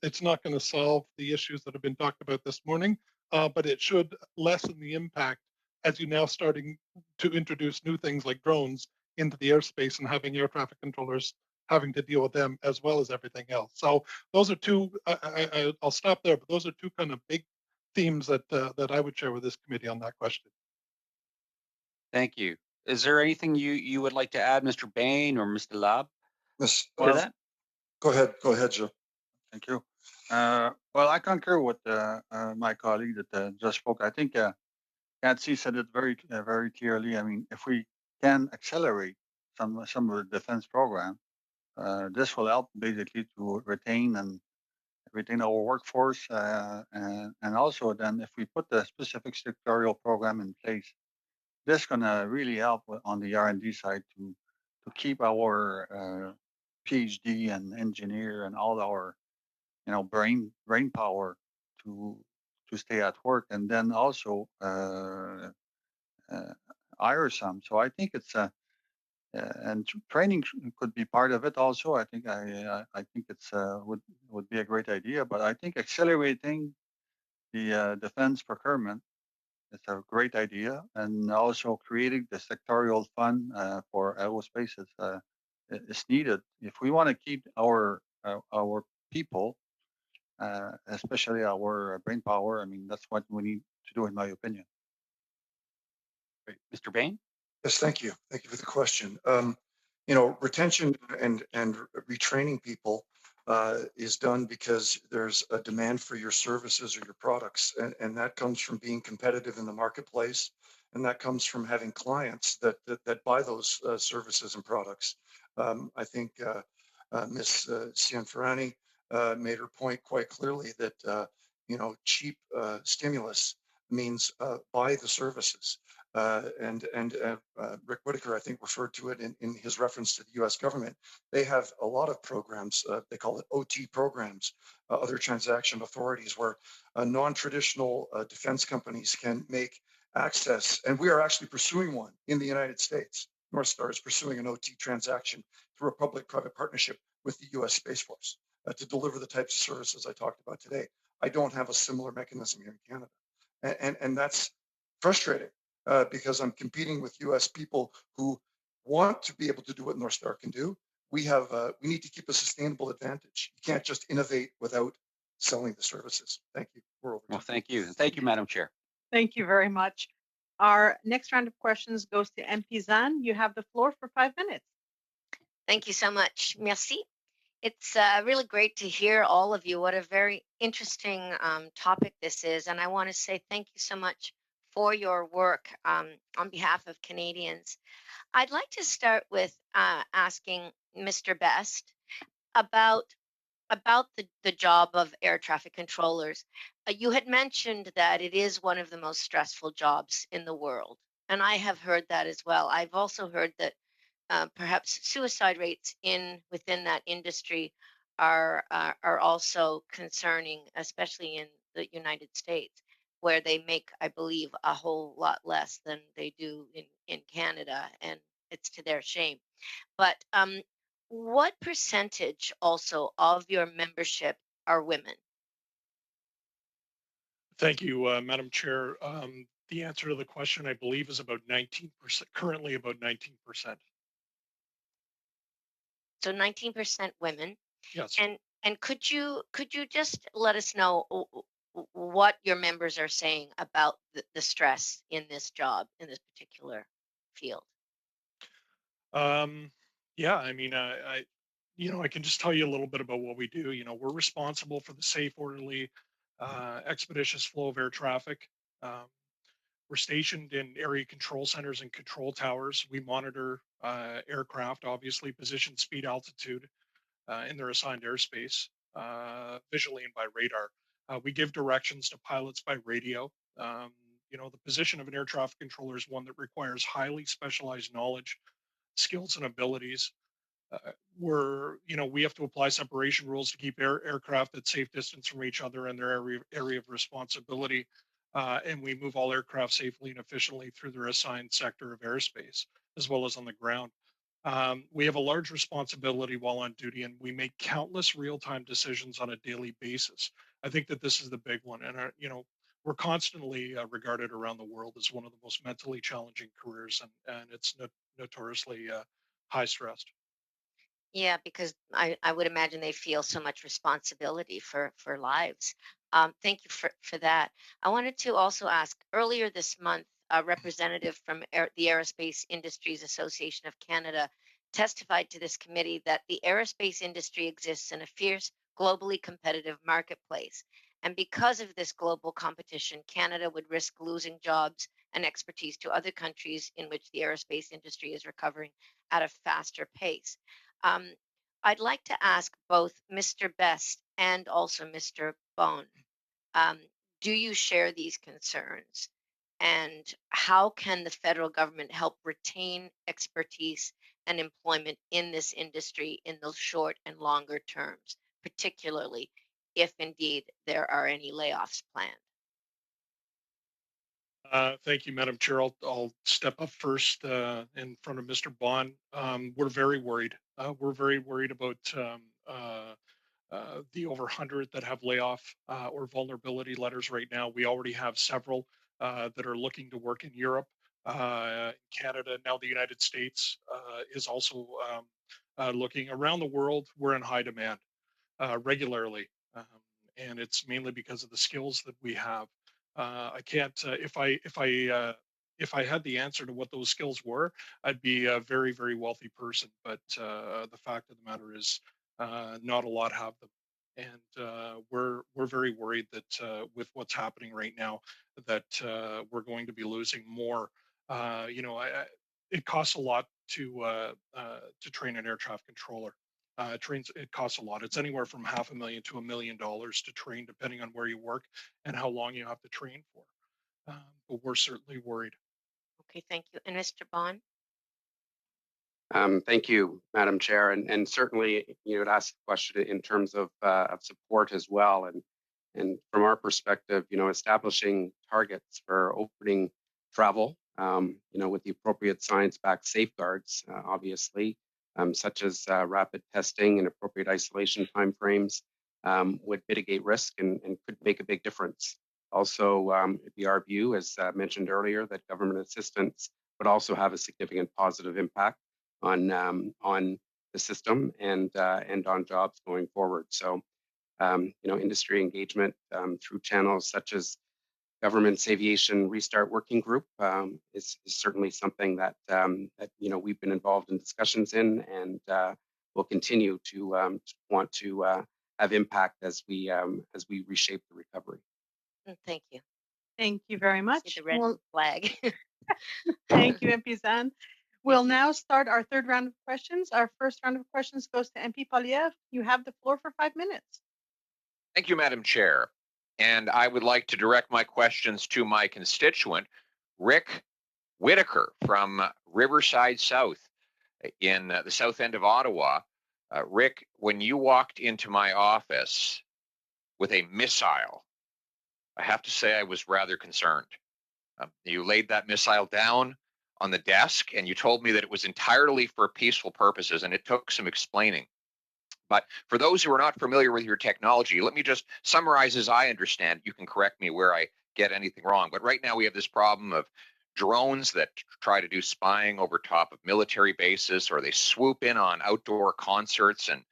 It's not going to solve the issues that have been talked about this morning, but it should lessen the impact as you're now starting to introduce new things like drones into the airspace and having air traffic controllers having to deal with them as well as everything else. So those are two. I'll stop there, but those are two kind of big themes that that I would share with this committee on that question. Thank you. Is there anything you would like to add, Mr. Bain or Mr. Lab, to that? Go ahead, Joe. Thank you. Well, I concur with my colleague that just spoke. I think Kathy said it very clearly. I mean, if we can accelerate some of the defense program, this will help basically to retain our workforce, and also then if we put the specific sectorial program in place, this is gonna really help on the R&D side to keep our PhD and engineer and all our brain power to stay at work, and then also hire some. So I think it's and training could be part of it also. I think it's would be a great idea, but I think accelerating the defense procurement is a great idea, and also creating the sectorial fund for aerospace is needed if we want to keep our people, especially our brain power. I mean, that's what we need to do, in my opinion. Great. Mr. Bain? Yes, thank you. Thank you for the question. Retention and retraining people is done because there's a demand for your services or your products, and that comes from being competitive in the marketplace, and that comes from having clients that buy those services and products. I think Ms. Cianfrani made her point quite clearly that cheap stimulus means buy the services. And Rick Whitaker, I think, referred to it in his reference to the U.S. government. They have a lot of programs. They call it OT programs, other transaction authorities, where non-traditional defense companies can make access. And we are actually pursuing one in the United States. North Star is pursuing an OT transaction through a public-private partnership with the U.S. Space Force to deliver the types of services I talked about today. I don't have a similar mechanism here in Canada. And that's frustrating. Because I'm competing with U.S. people who want to be able to do what North Star can do. We need to keep a sustainable advantage. You can't just innovate without selling the services. Thank you. We're over. Well, thank you. Thank you, Madam Chair. Thank you very much. Our next round of questions goes to MP Zan. You have the floor for 5 minutes. Thank you so much. Merci. It's really great to hear all of you. What a very interesting topic this is. And I want to say thank you so much for your work on behalf of Canadians. I'd like to start with asking Mr. Best about the job of air traffic controllers. You had mentioned that it is one of the most stressful jobs in the world, and I have heard that as well. I've also heard that perhaps suicide rates within that industry are also concerning, especially in the United States, where they make, I believe, a whole lot less than they do in Canada, and it's to their shame. But what percentage also of your membership are women? Thank you, Madam Chair. The answer to the question, I believe, is about 19%, currently about 19%. So 19% women. Yes. And could you just let us know what your members are saying about the stress in this job, in this particular field? Yeah, I mean, I can just tell you a little bit about what we do. We're responsible for the safe, orderly, expeditious flow of air traffic. We're stationed in area control centers and control towers. We monitor aircraft, obviously, position, speed, altitude in their assigned airspace, visually and by radar. We give directions to pilots by radio. The position of an air traffic controller is one that requires highly specialized knowledge, skills, and abilities. We have to apply separation rules to keep aircraft at safe distance from each other in their area of responsibility. And we move all aircraft safely and efficiently through their assigned sector of airspace, as well as on the ground. We have a large responsibility while on duty, and we make countless real-time decisions on a daily basis. I think that this is the big one. And, we're constantly regarded around the world as one of the most mentally challenging careers, and it's notoriously high stressed. Yeah, because I would imagine they feel so much responsibility for lives. Thank you for that. I wanted to also ask earlier this month, a representative from the Aerospace Industries Association of Canada testified to this committee that the aerospace industry exists in a fierce, globally competitive marketplace. And because of this global competition, Canada would risk losing jobs and expertise to other countries in which the aerospace industry is recovering at a faster pace. Um, I'd like to ask both Mr. Best and also Mr. Bone, um, do you share these concerns? And how can the federal government help retain expertise and employment in this industry in the short and longer terms, particularly if indeed there are any layoffs planned? Thank you, Madam Chair. I'll step up first in front of Mr. Bond. We're very worried. We're very worried about the over 100 that have layoff or vulnerability letters right now. We already have several that are looking to work in Europe, Canada, now the United States is also looking. Around the world. We're in high demand regularly, and it's mainly because of the skills that we have. I can't if I had the answer to what those skills were, I'd be a very, very wealthy person. But the fact of the matter is, not a lot have them, and we're very worried that with what's happening right now, that we're going to be losing more. It costs a lot to train an air traffic controller. Trains, it costs a lot. It's anywhere from $500,000 to $1 million to train, depending on where you work and how long you have to train for. But we're certainly worried. Okay, thank you. And Mr. Bond? Thank you, Madam Chair, and certainly you would ask the question in terms of support as well, and from our perspective, establishing targets for opening travel, with the appropriate science-backed safeguards, obviously, such as rapid testing and appropriate isolation timeframes, would mitigate risk and could make a big difference. Also, it'd be our view, as mentioned earlier, that government assistance would also have a significant positive impact on the system and on jobs going forward. So, industry engagement through channels such as Government's Aviation Restart Working Group is certainly something that we've been involved in discussions in, and will continue to want to have impact as we reshape the recovery. Thank you. Thank you very much. See the red flag. Thank you, MP Zan. We'll now start our third round of questions. Our first round of questions goes to MP Poilievre. You have the floor for 5 minutes. Thank you, Madam Chair. And I would like to direct my questions to my constituent, Rick Whitaker from Riverside South in the south end of Ottawa. Rick, when you walked into my office with a missile, I have to say I was rather concerned. You laid that missile down on the desk and you told me that it was entirely for peaceful purposes, and it took some explaining. But for those who are not familiar with your technology, let me just summarize as I understand. You can correct me where I get anything wrong. But right now we have this problem of drones that try to do spying over top of military bases, or they swoop in on outdoor concerts and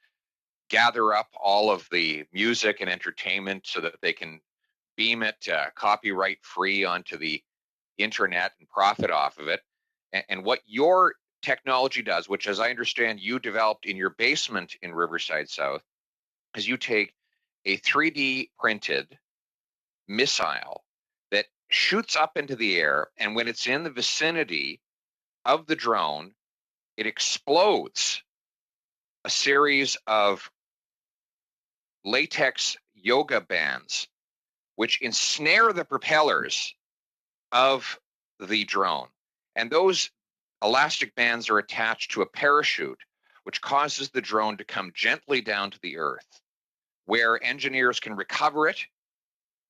gather up all of the music and entertainment so that they can beam it copyright free onto the internet and profit off of it. And what your technology does, which as I understand you developed in your basement in Riverside South, is you take a 3D printed missile that shoots up into the air, and when it's in the vicinity of the drone, it explodes a series of latex yoga bands which ensnare the propellers of the drone. And those elastic bands are attached to a parachute, which causes the drone to come gently down to the earth, where engineers can recover it,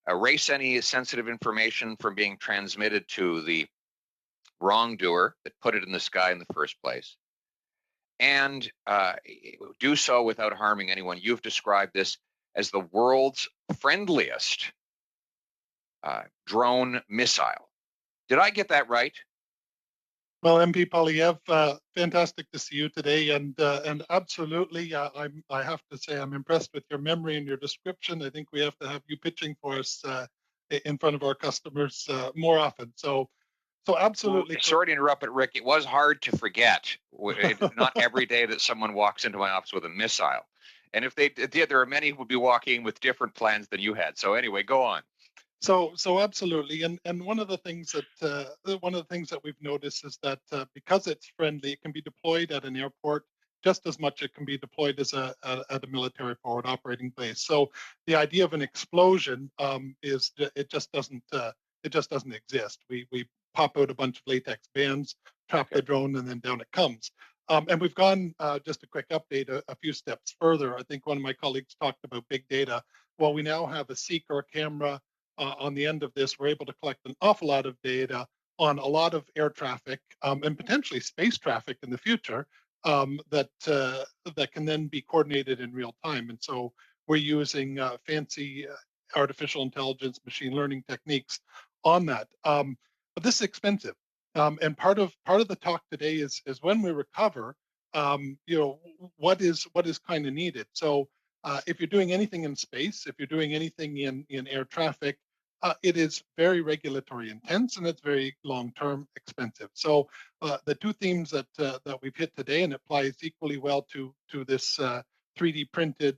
erase any sensitive information from being transmitted to the wrongdoer that put it in the sky in the first place, and do so without harming anyone. You've described this as the world's friendliest drone missile. Did I get that right? Well, MP Polyev, fantastic to see you today, and absolutely, I have to say I'm impressed with your memory and your description. I think we have to have you pitching for us in front of our customers more often. So absolutely. Sorry to interrupt, but Rick, it was hard to forget. Not every day that someone walks into my office with a missile, and if they did, there are many who would be walking with different plans than you had. So anyway, go on. So absolutely, and one of the things that we've noticed is that because it's friendly, it can be deployed at an airport just as much it can be deployed as at a military forward operating base. So the idea of an explosion it just doesn't exist. We pop out a bunch of latex bands, trap the drone, and then down it comes. And we've gone just a quick update a few steps further. I think one of my colleagues talked about big data. Well, we now have a seek or a camera on the end of this. We're able to collect an awful lot of data on a lot of air traffic and potentially space traffic in the future that can then be coordinated in real time. And so we're using fancy artificial intelligence, machine learning techniques on that. But this is expensive, and part of the talk today is when we recover, what is kind of needed. So if you're doing anything in space, if you're doing anything in air traffic, it is very regulatory intense and it's very long-term expensive. So the two themes that we've hit today, and it applies equally well to this 3D printed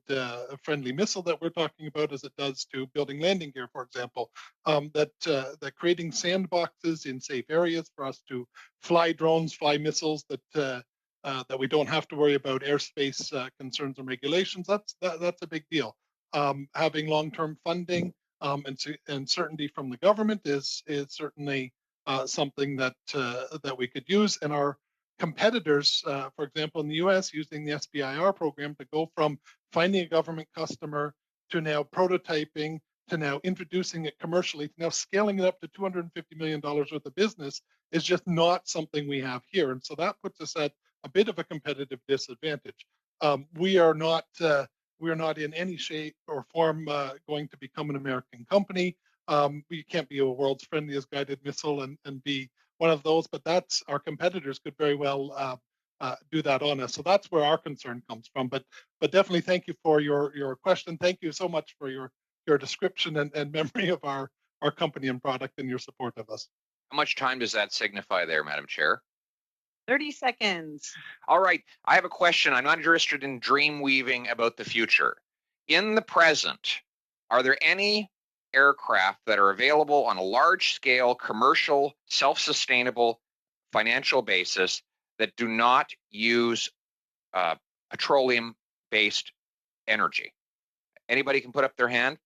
friendly missile that we're talking about, as it does to building landing gear, for example, that creating sandboxes in safe areas for us to fly drones, fly missiles that we don't have to worry about airspace concerns and regulations. That's a big deal. Having long-term funding and certainty from the government is certainly something that we could use. And our competitors, for example, in the U.S., using the SBIR program to go from finding a government customer to now prototyping to now introducing it commercially to now scaling it up to $250 million worth of business is just not something we have here. And so that puts us at a bit of a competitive disadvantage. We are not in any shape or form going to become an American company. We can't be a world's friendliest guided missile and be one of those, but that's our competitors could very well do that on us. So that's where our concern comes from. But definitely thank you for your question. Thank you so much for your description and memory of our company and product and your support of us. How much time does that signify there, Madam Chair? 30 seconds. All right. I have a question. I'm not interested in dream weaving about the future. In the present, are there any aircraft that are available on a large scale, commercial, self-sustainable financial basis that do not use petroleum-based energy? Anybody can put up their hand?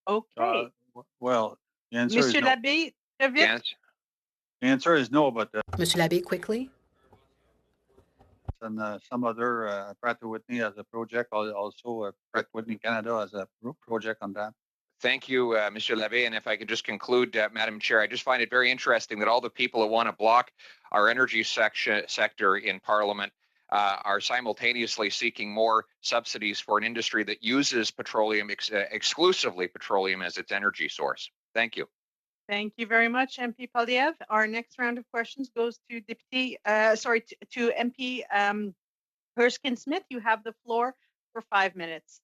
Okay. Well, the answer Monsieur is no. Labbé, très vite. Yes. The answer is no, but Monsieur Labbé, quickly. And some other Pratt & Whitney as a project, also Pratt & Whitney Canada as a project on that. Thank you, Mr. Labbé. And if I could just conclude, Madam Chair, I just find it very interesting that all the people who want to block our energy sector in Parliament are simultaneously seeking more subsidies for an industry that uses petroleum, exclusively petroleum as its energy source. Thank you. Thank you very much, MP Polyev. Our next round of questions goes to to MP Erskine-Smith. You have the floor for 5 minutes.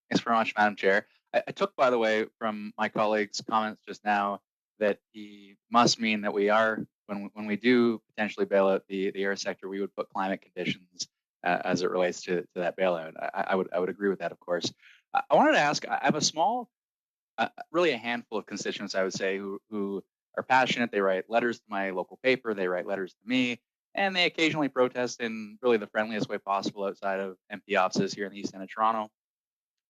Thanks very much, Madam Chair. I took, by the way, from my colleague's comments just now that he must mean that we are, when we do potentially bail out the air sector, we would put climate conditions as it relates to that bailout. I would agree with that, of course. I wanted to ask, I have a small, really a handful of constituents, I would say, who are passionate. They write letters to my local paper, they write letters to me, and they occasionally protest in really the friendliest way possible outside of MP offices here in the East End of Toronto.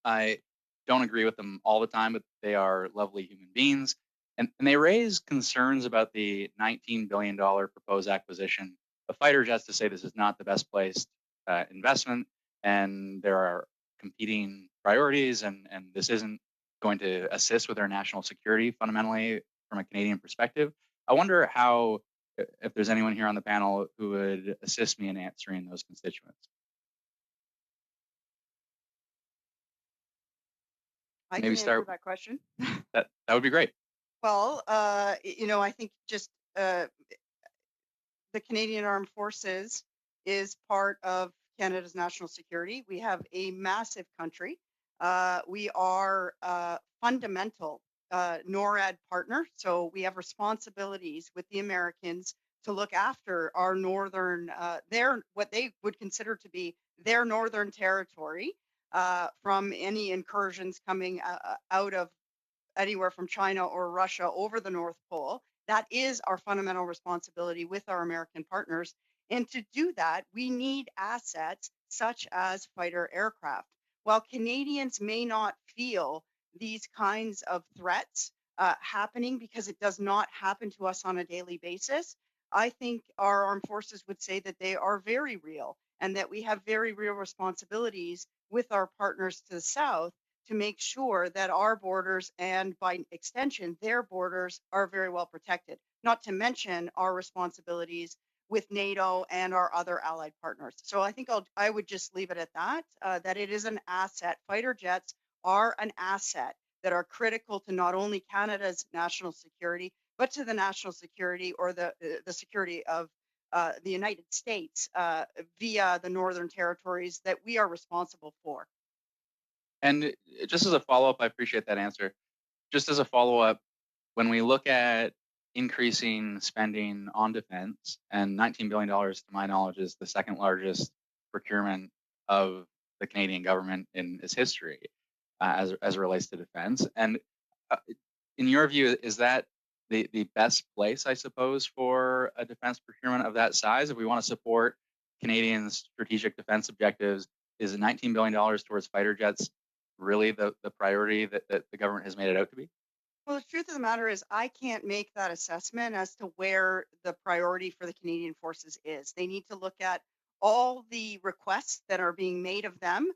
I don't agree with them all the time, but they are lovely human beings. And they raise concerns about the $19 billion proposed acquisition of fighter jets to say this is not the best placed investment, and there are competing priorities, and this isn't going to assist with our national security fundamentally from a Canadian perspective. I wonder if there's anyone here on the panel who would assist me in answering those constituents. I can answer that question. That would be great. Well, I think just the Canadian Armed Forces is part of Canada's national security. We have a massive country. We are a fundamental NORAD partner, so we have responsibilities with the Americans to look after our northern, their what they would consider to be their northern territory from any incursions coming out of anywhere from China or Russia over the North Pole. That is our fundamental responsibility with our American partners. And to do that, we need assets such as fighter aircraft. While Canadians may not feel these kinds of threats happening because it does not happen to us on a daily basis, I think our armed forces would say that they are very real and that we have very real responsibilities with our partners to the south to make sure that our borders and by extension, their borders are very well protected, not to mention our responsibilities with NATO and our other allied partners. So I think I would just leave it at that, that it is an asset. Fighter jets are an asset that are critical to not only Canada's national security, but to the national security or the security of the United States via the Northern Territories that we are responsible for. And just as a follow-up, I appreciate that answer. Just as a follow-up, when we look at increasing spending on defense, and $19 billion, to my knowledge, is the second largest procurement of the Canadian government in its history as it relates to defense. And in your view, is that the best place, I suppose, for a defense procurement of that size? If we want to support Canadians' strategic defense objectives, is $19 billion towards fighter jets really the priority that the government has made it out to be? Well, the truth of the matter is, I can't make that assessment as to where the priority for the Canadian Forces is. They need to look at all the requests that are being made of them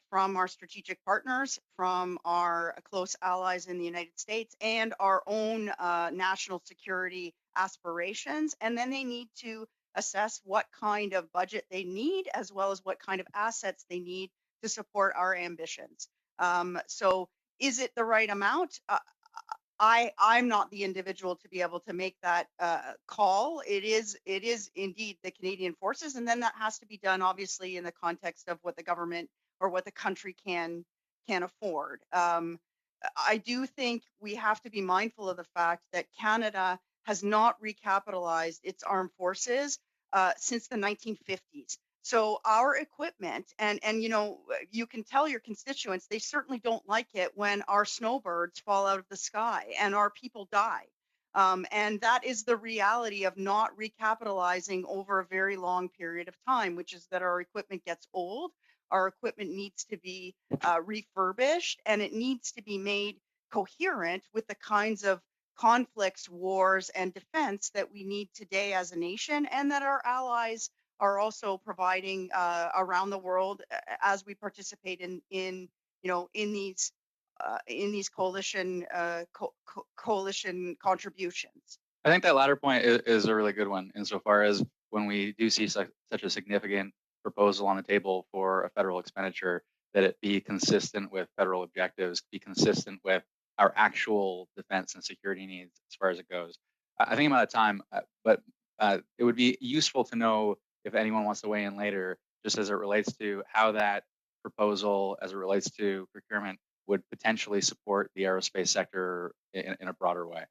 from our strategic partners, from our close allies in the United States, and our own national security aspirations. And then they need to assess what kind of budget they need, as well as what kind of assets they need to support our ambitions. So is it the right amount? I'm not the individual to be able to make that call. It is indeed the Canadian Forces, and then that has to be done obviously in the context of what the government or what the country can afford. I do think we have to be mindful of the fact that Canada has not recapitalized its armed forces since the 1950s. So our equipment, and you can tell your constituents, they certainly don't like it when our snowbirds fall out of the sky and our people die. And that is the reality of not recapitalizing over a very long period of time, which is that our equipment gets old, our equipment needs to be refurbished, and it needs to be made coherent with the kinds of conflicts, wars, and defense that we need today as a nation, and that our allies are also providing around the world as we participate in these coalition contributions. I think that latter point is a really good one, insofar as when we do see such a significant proposal on the table for a federal expenditure, that it be consistent with federal objectives, be consistent with our actual defense and security needs as far as it goes. I think I'm out of time, but it would be useful to know if anyone wants to weigh in later, just as it relates to how that proposal, as it relates to procurement, would potentially support the aerospace sector in a broader way.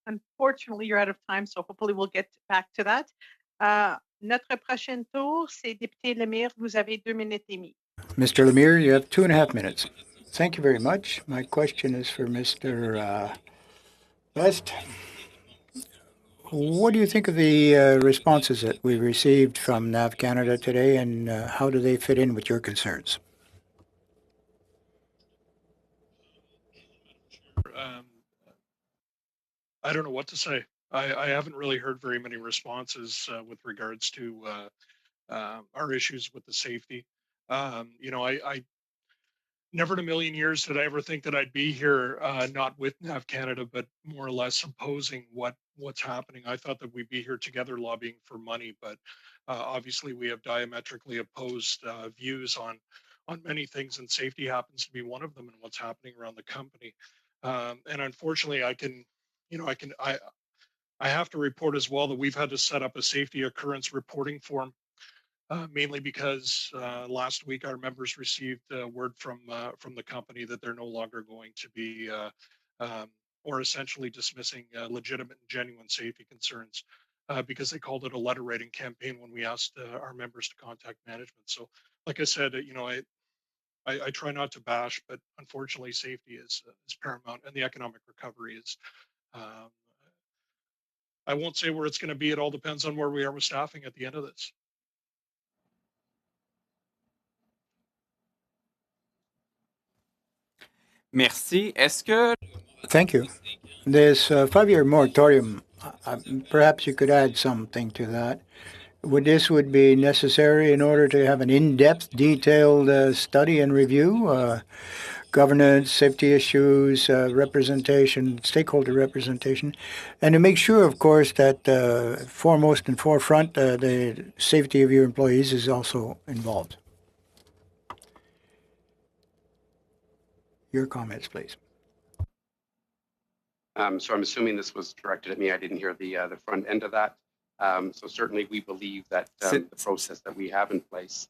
Unfortunately, you're out of time, so hopefully we'll get back to that. Notre prochain tour, c'est député Lemire. Vous avez 2 minutes et demie. Mr. Lemire, you have 2.5 minutes. Thank you very much. My question is for Mr. West. What do you think of the responses that we received from NAV Canada today, and how do they fit in with your concerns? I don't know what to say. I haven't really heard very many responses with regards to our issues with the safety. I never in a million years did I ever think that I'd be here, not with NAV Canada, but more or less opposing what's happening. I thought that we'd be here together lobbying for money, but obviously we have diametrically opposed views on many things, and safety happens to be one of them, and what's happening around the company. And unfortunately, I have to report as well that we've had to set up a safety occurrence reporting form, mainly because last week our members received word from the company that they're no longer going to be or essentially dismissing legitimate and genuine safety concerns because they called it a letter writing campaign when we asked our members to contact management. So, like I said, I try not to bash, but unfortunately, safety is paramount, and the economic recovery is. Um, I won't say where it's going to be. It all depends on where we are with staffing at the end of this. Merci. Est-ce que... Thank you. This 5-year moratorium, perhaps you could add something to that. This would be necessary in order to have an in-depth, detailed study and review, governance, safety issues, representation, stakeholder representation, and to make sure, of course, that foremost and forefront, the safety of your employees is also involved. Your comments, please. So I'm assuming this was directed at me. I didn't hear the front end of that. So certainly we believe that the process that we have in place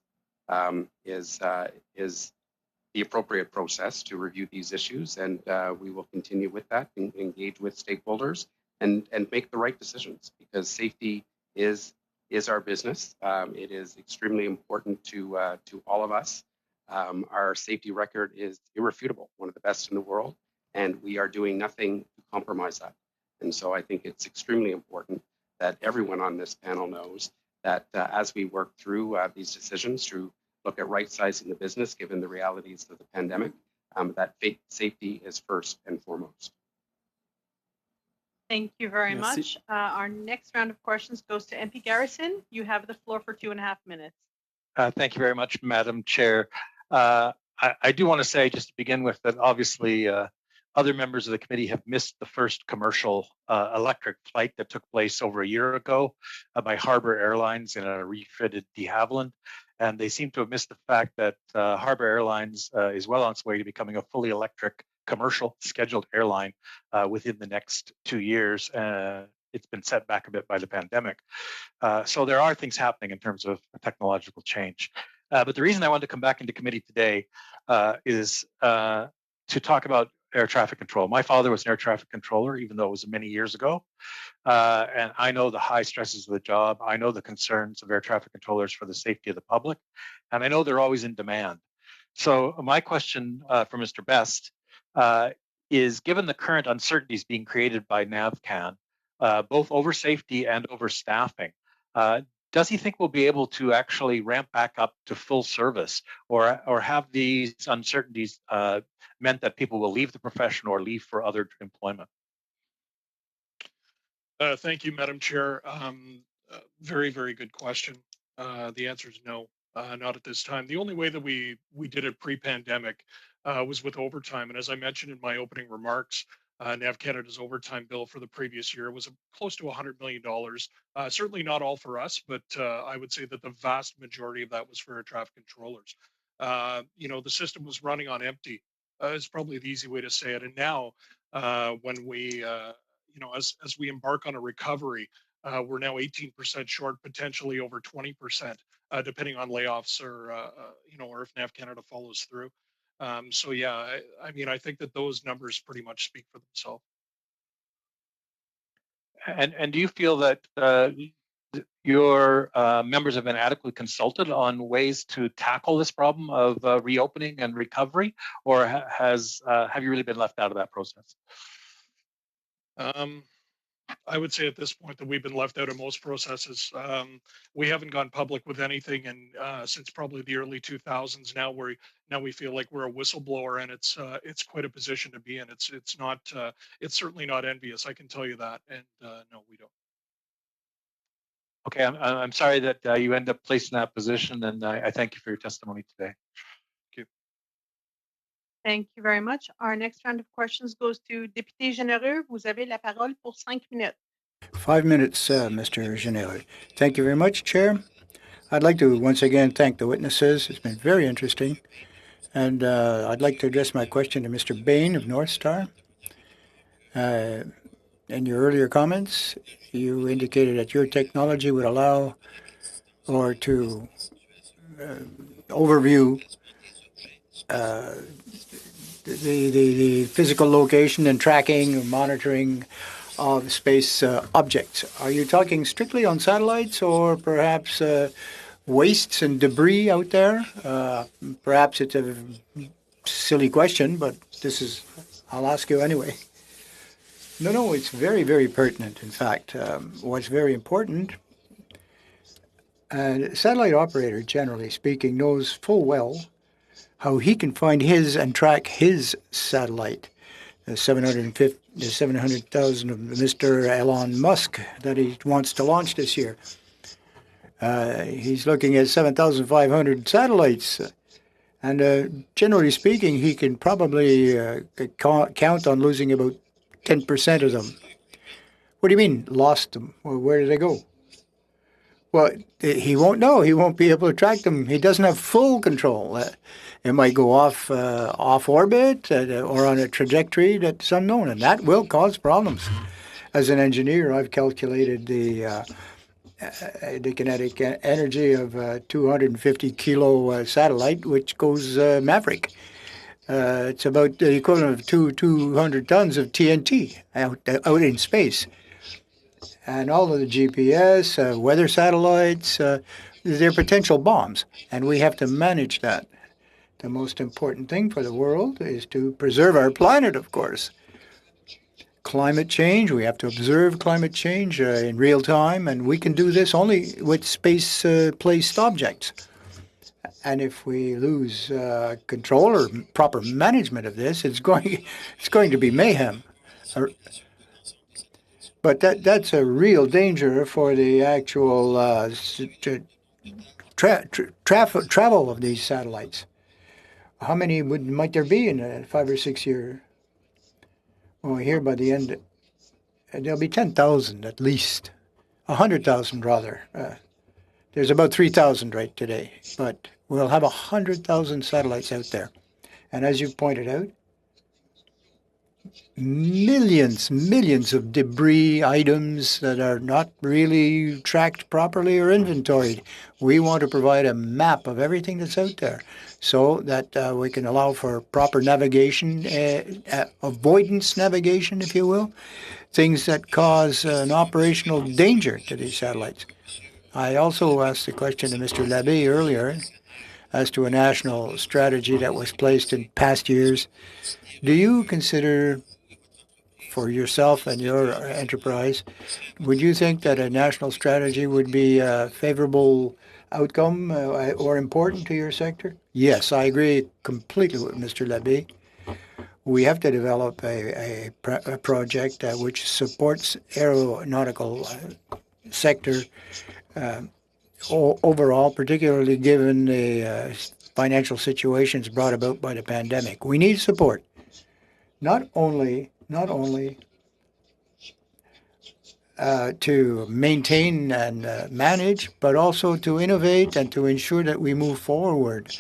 is the appropriate process to review these issues, and we will continue with that and engage with stakeholders and make the right decisions, because safety is our business. It is extremely important to all of us. Our safety record is irrefutable, one of the best in the world, and we are doing nothing to compromise that. And so I think it's extremely important that everyone on this panel knows that as we work through these decisions, through look at right-sizing the business given the realities of the pandemic, that safety is first and foremost. Thank you very much. Our next round of questions goes to MP Garrison. You have the floor for 2.5 minutes. Thank you very much, Madam Chair. I do want to say, just to begin with, that obviously other members of the committee have missed the first commercial electric flight that took place over a year ago by Harbour Airlines in a refitted de Havilland. And they seem to have missed the fact that Harbour Airlines is well on its way to becoming a fully electric commercial scheduled airline within the next 2 years. It's been set back a bit by the pandemic. So there are things happening in terms of technological change. But the reason I wanted to come back into committee today is to talk about air traffic control. My father was an air traffic controller, even though it was many years ago. And I know the high stresses of the job. I know the concerns of air traffic controllers for the safety of the public. And I know they're always in demand. So my question for Mr. Best is, given the current uncertainties being created by NAVCAN, both over safety and over staffing, does he think we'll be able to actually ramp back up to full service, or have these uncertainties meant that people will leave the profession or leave for other employment? Thank you, Madam Chair. Very, very good question. The answer is no, not at this time. The only way that we did it pre-pandemic was with overtime. And as I mentioned in my opening remarks, NAV Canada's overtime bill for the previous year was close to $100 million. Certainly not all for us, but I would say that the vast majority of that was for air traffic controllers. The system was running on empty. Is probably the easy way to say it. And now, when we as we embark on a recovery, we're now 18% short, potentially over 20%, depending on layoffs or if NAV Canada follows through. So yeah, I think that those numbers pretty much speak for themselves. And do you feel that your members have been adequately consulted on ways to tackle this problem of reopening and recovery, or have you really been left out of that process? I would say at this point that we've been left out of most processes. We haven't gone public with anything, and since probably the early 2000s. Now we feel like we're a whistleblower, and it's quite a position to be in. It's certainly not envious, I can tell you that. And no, we don't. Okay, I'm sorry that you end up placed in that position, and I thank you for your testimony today. Thank you. Thank you very much. Our next round of questions goes to Député Généreux. Vous avez la parole pour 5 minutes. 5 minutes, Mr. Généreux. Thank you very much, Chair. I'd like to once again thank the witnesses. It's been very interesting. And I'd like to address my question to Mr. Bain of North Star. In your earlier comments, you indicated that your technology would allow or to overview the physical location and tracking and monitoring of space objects. Are you talking strictly on satellites or perhaps wastes and debris out there? Perhaps it's a silly question, but I'll ask you anyway. No, it's very, very pertinent. In fact, what's very important, a satellite operator, generally speaking, knows full well how he can find his and track his satellite. The 700,000 of Mr. Elon Musk that he wants to launch this year. He's looking at 7,500 satellites. And generally speaking, he can probably count on losing about 10% of them. What do you mean, lost them? Well, where did they go? Well, he won't know. He won't be able to track them. He doesn't have full control. It might go off orbit or on a trajectory that's unknown, and that will cause problems. As an engineer, I've calculated the kinetic energy of a 250 kilo satellite, which goes Maverick. It's about the equivalent of 200 tons of TNT out in space. And all of the GPS, weather satellites, they're potential bombs, and we have to manage that. The most important thing for the world is to preserve our planet, of course. Climate change, we have to observe climate change in real time, and we can do this only with space-placed objects. And if we lose control or proper management of this, it's going to be mayhem. But that's a real danger for the actual travel of these satellites. How many might there be in a 5 or 6 year? Well, here by the end, there'll be 10,000 at least, 100,000 rather. There's about 3,000 right today, but we'll have 100,000 satellites out there. And as you pointed out, millions of debris items that are not really tracked properly or inventoried. We want to provide a map of everything that's out there so that we can allow for proper navigation, avoidance navigation, if you will, things that cause an operational danger to these satellites. I also asked the question to Mr. Labbe earlier as to a national strategy that was placed in past years. Do you consider, for yourself and your enterprise, would you think that a national strategy would be a favorable outcome or important to your sector? Yes, I agree completely with Mr. Labbe. We have to develop a project which supports aeronautical sector overall, particularly given the financial situations brought about by the pandemic. We need support, not only to maintain and manage, but also to innovate and to ensure that we move forward.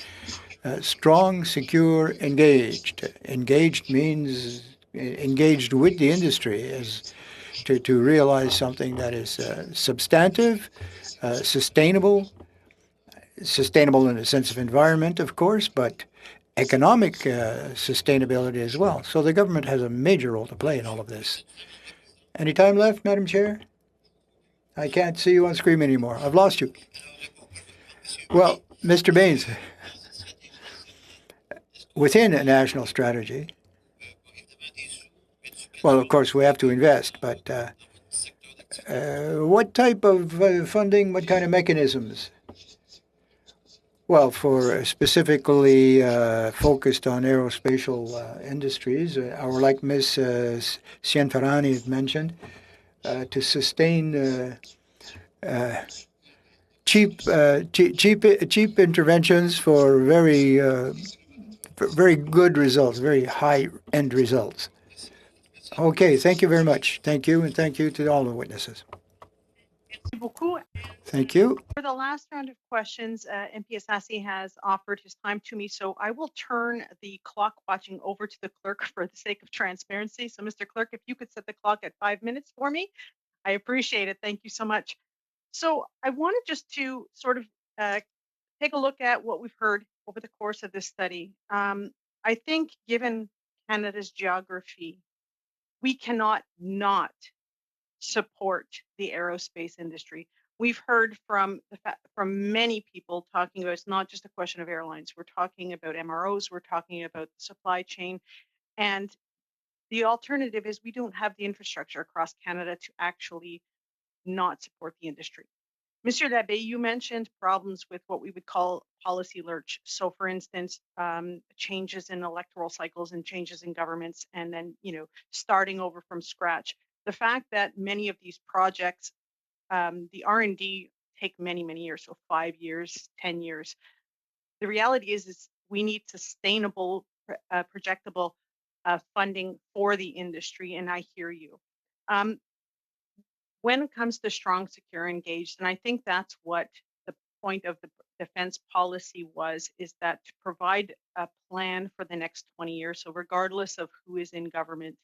Strong, secure, engaged. Engaged means engaged with the industry as to realize something that is substantive, sustainable in the sense of environment, of course, but economic sustainability as well. So the government has a major role to play in all of this. Any time left, Madam Chair? I can't see you on screen anymore. I've lost you. Well, Mr. Baines, within a national strategy, well, of course, we have to invest, but what type of funding, what kind of mechanisms? Well, for specifically focused on aerospatial industries, or like Ms. Cianferrani mentioned, to sustain cheap interventions for very good results, very high-end results. Okay, thank you very much. Thank you, and thank you to all the witnesses. Thank you. For the last round of questions, MP Assassi has offered his time to me, so I will turn the clock watching over to the clerk for the sake of transparency. So, Mr. Clerk, if you could set the clock at 5 minutes for me, I appreciate it. Thank you so much. So I wanted just to sort of take a look at what we've heard over the course of this study. I think given Canada's geography, we cannot not support the aerospace industry. We've heard from many people talking about it's not just a question of airlines. We're talking about MROs. We're talking about the supply chain, and the alternative is we don't have the infrastructure across Canada to actually not support the industry. Monsieur Labbé, you mentioned problems with what we would call policy lurch. So, for instance, changes in electoral cycles and changes in governments, and then starting over from scratch. The fact that many of these projects, the R&D take many years, so 5 years, 10 years. The reality is we need sustainable, projectable funding for the industry, and I hear you. When it comes to strong, secure, engaged, and I think that's what the point of the defense policy was, is that to provide a plan for the next 20 years. So regardless of who is in government,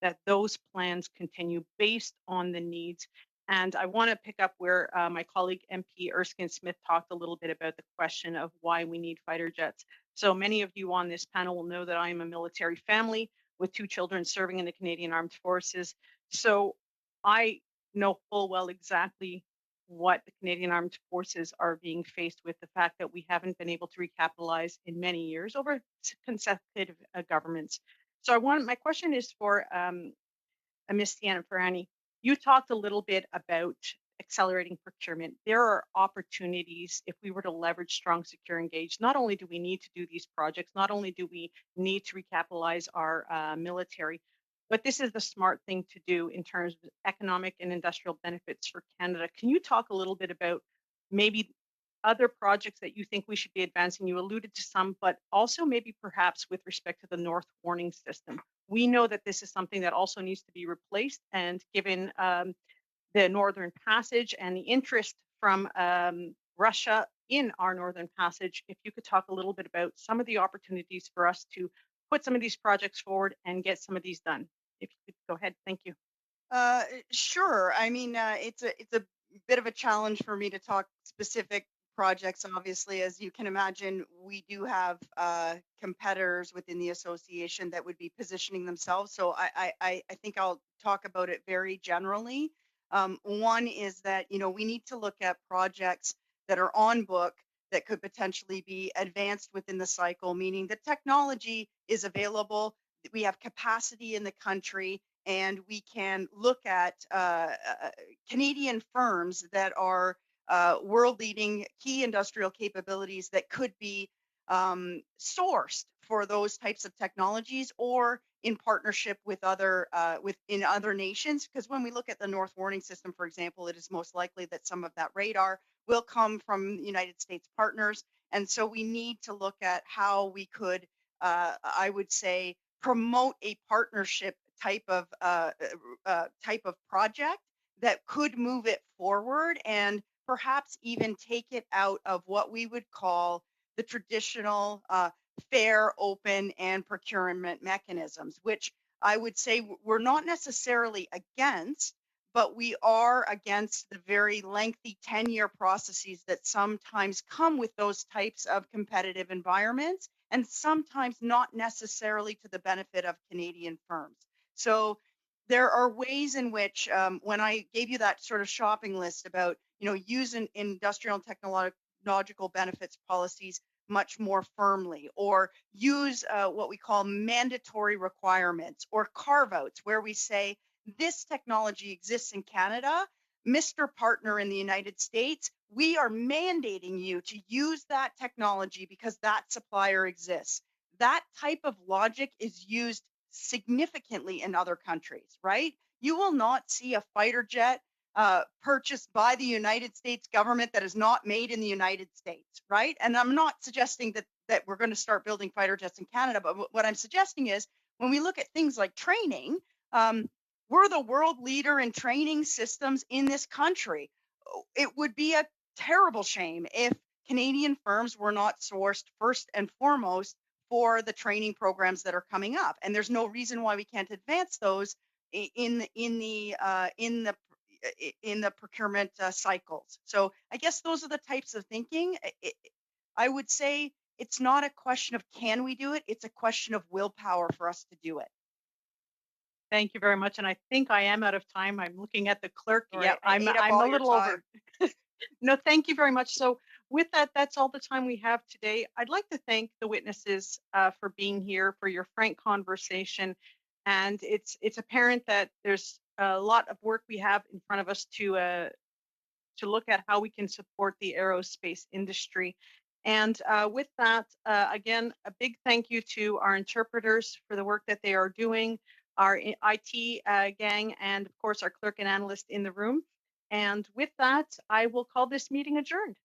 that those plans continue based on the needs. And I want to pick up where my colleague MP Erskine Smith talked a little bit about the question of why we need fighter jets. So many of you on this panel will know that I am a military family with 2 children serving in the Canadian Armed Forces. So I know full well exactly what the Canadian Armed Forces are being faced with, the fact that we haven't been able to recapitalize in many years over consecutive governments. So my question is for Ms. Ferrani. You talked a little bit about accelerating procurement. There are opportunities if we were to leverage strong, secure, engaged. Not only do we need to do these projects, not only do we need to recapitalize our military, but this is the smart thing to do in terms of economic and industrial benefits for Canada. Can you talk a little bit about maybe other projects that you think we should be advancing? You alluded to some, but also maybe perhaps with respect to the North Warning System. We know that this is something that also needs to be replaced, and given the Northern Passage and the interest from Russia in our Northern Passage, if you could talk a little bit about some of the opportunities for us to put some of these projects forward and get some of these done. If you could go ahead, thank you. Sure. I mean, it's a bit of a challenge for me to talk specific projects. Obviously, as you can imagine, we do have competitors within the association that would be positioning themselves. So I think I'll talk about it very generally. One is that we need to look at projects that are on book that could potentially be advanced within the cycle, meaning the technology is available, we have capacity in the country, and we can look at Canadian firms that are world-leading key industrial capabilities that could be sourced for those types of technologies, or in partnership with other in other nations. Because when we look at the North Warning System, for example, it is most likely that some of that radar will come from United States partners, and so we need to look at how we could, I would say, promote a partnership type of project that could move it forward, and perhaps even take it out of what we would call the traditional fair, open, and procurement mechanisms, which I would say we're not necessarily against, but we are against the very lengthy 10-year processes that sometimes come with those types of competitive environments, and sometimes not necessarily to the benefit of Canadian firms. So there are ways in which, when I gave you that sort of shopping list about, using industrial and technological benefits policies much more firmly, or use what we call mandatory requirements or carve-outs, where we say this technology exists in Canada, Mr. Partner in the United States, we are mandating you to use that technology because that supplier exists. That type of logic is used significantly in other countries, right? You will not see a fighter jet purchased by the United States government that is not made in the United States, right? And I'm not suggesting that we're going to start building fighter jets in Canada, but what I'm suggesting is when we look at things like training, we're the world leader in training systems in this country. it would be a terrible shame if Canadian firms were not sourced first and foremost for the training programs that are coming up. And there's no reason why we can't advance those in the procurement cycles. So I guess those are the types of thinking. I would say it's not a question of can we do it, it's a question of willpower for us to do it. Thank you very much. And I think I am out of time. I'm looking at the clerk. Sorry, Yeah, I I'm ate up a all your little over. time. No, thank you very much. So with that, that's all the time we have today. I'd like to thank the witnesses for being here, for your frank conversation. And it's apparent that there's a lot of work we have in front of us to look at how we can support the aerospace industry. And with that, again, a big thank you to our interpreters for the work that they are doing, our IT gang, and of course, our clerk and analyst in the room. And with that, I will call this meeting adjourned.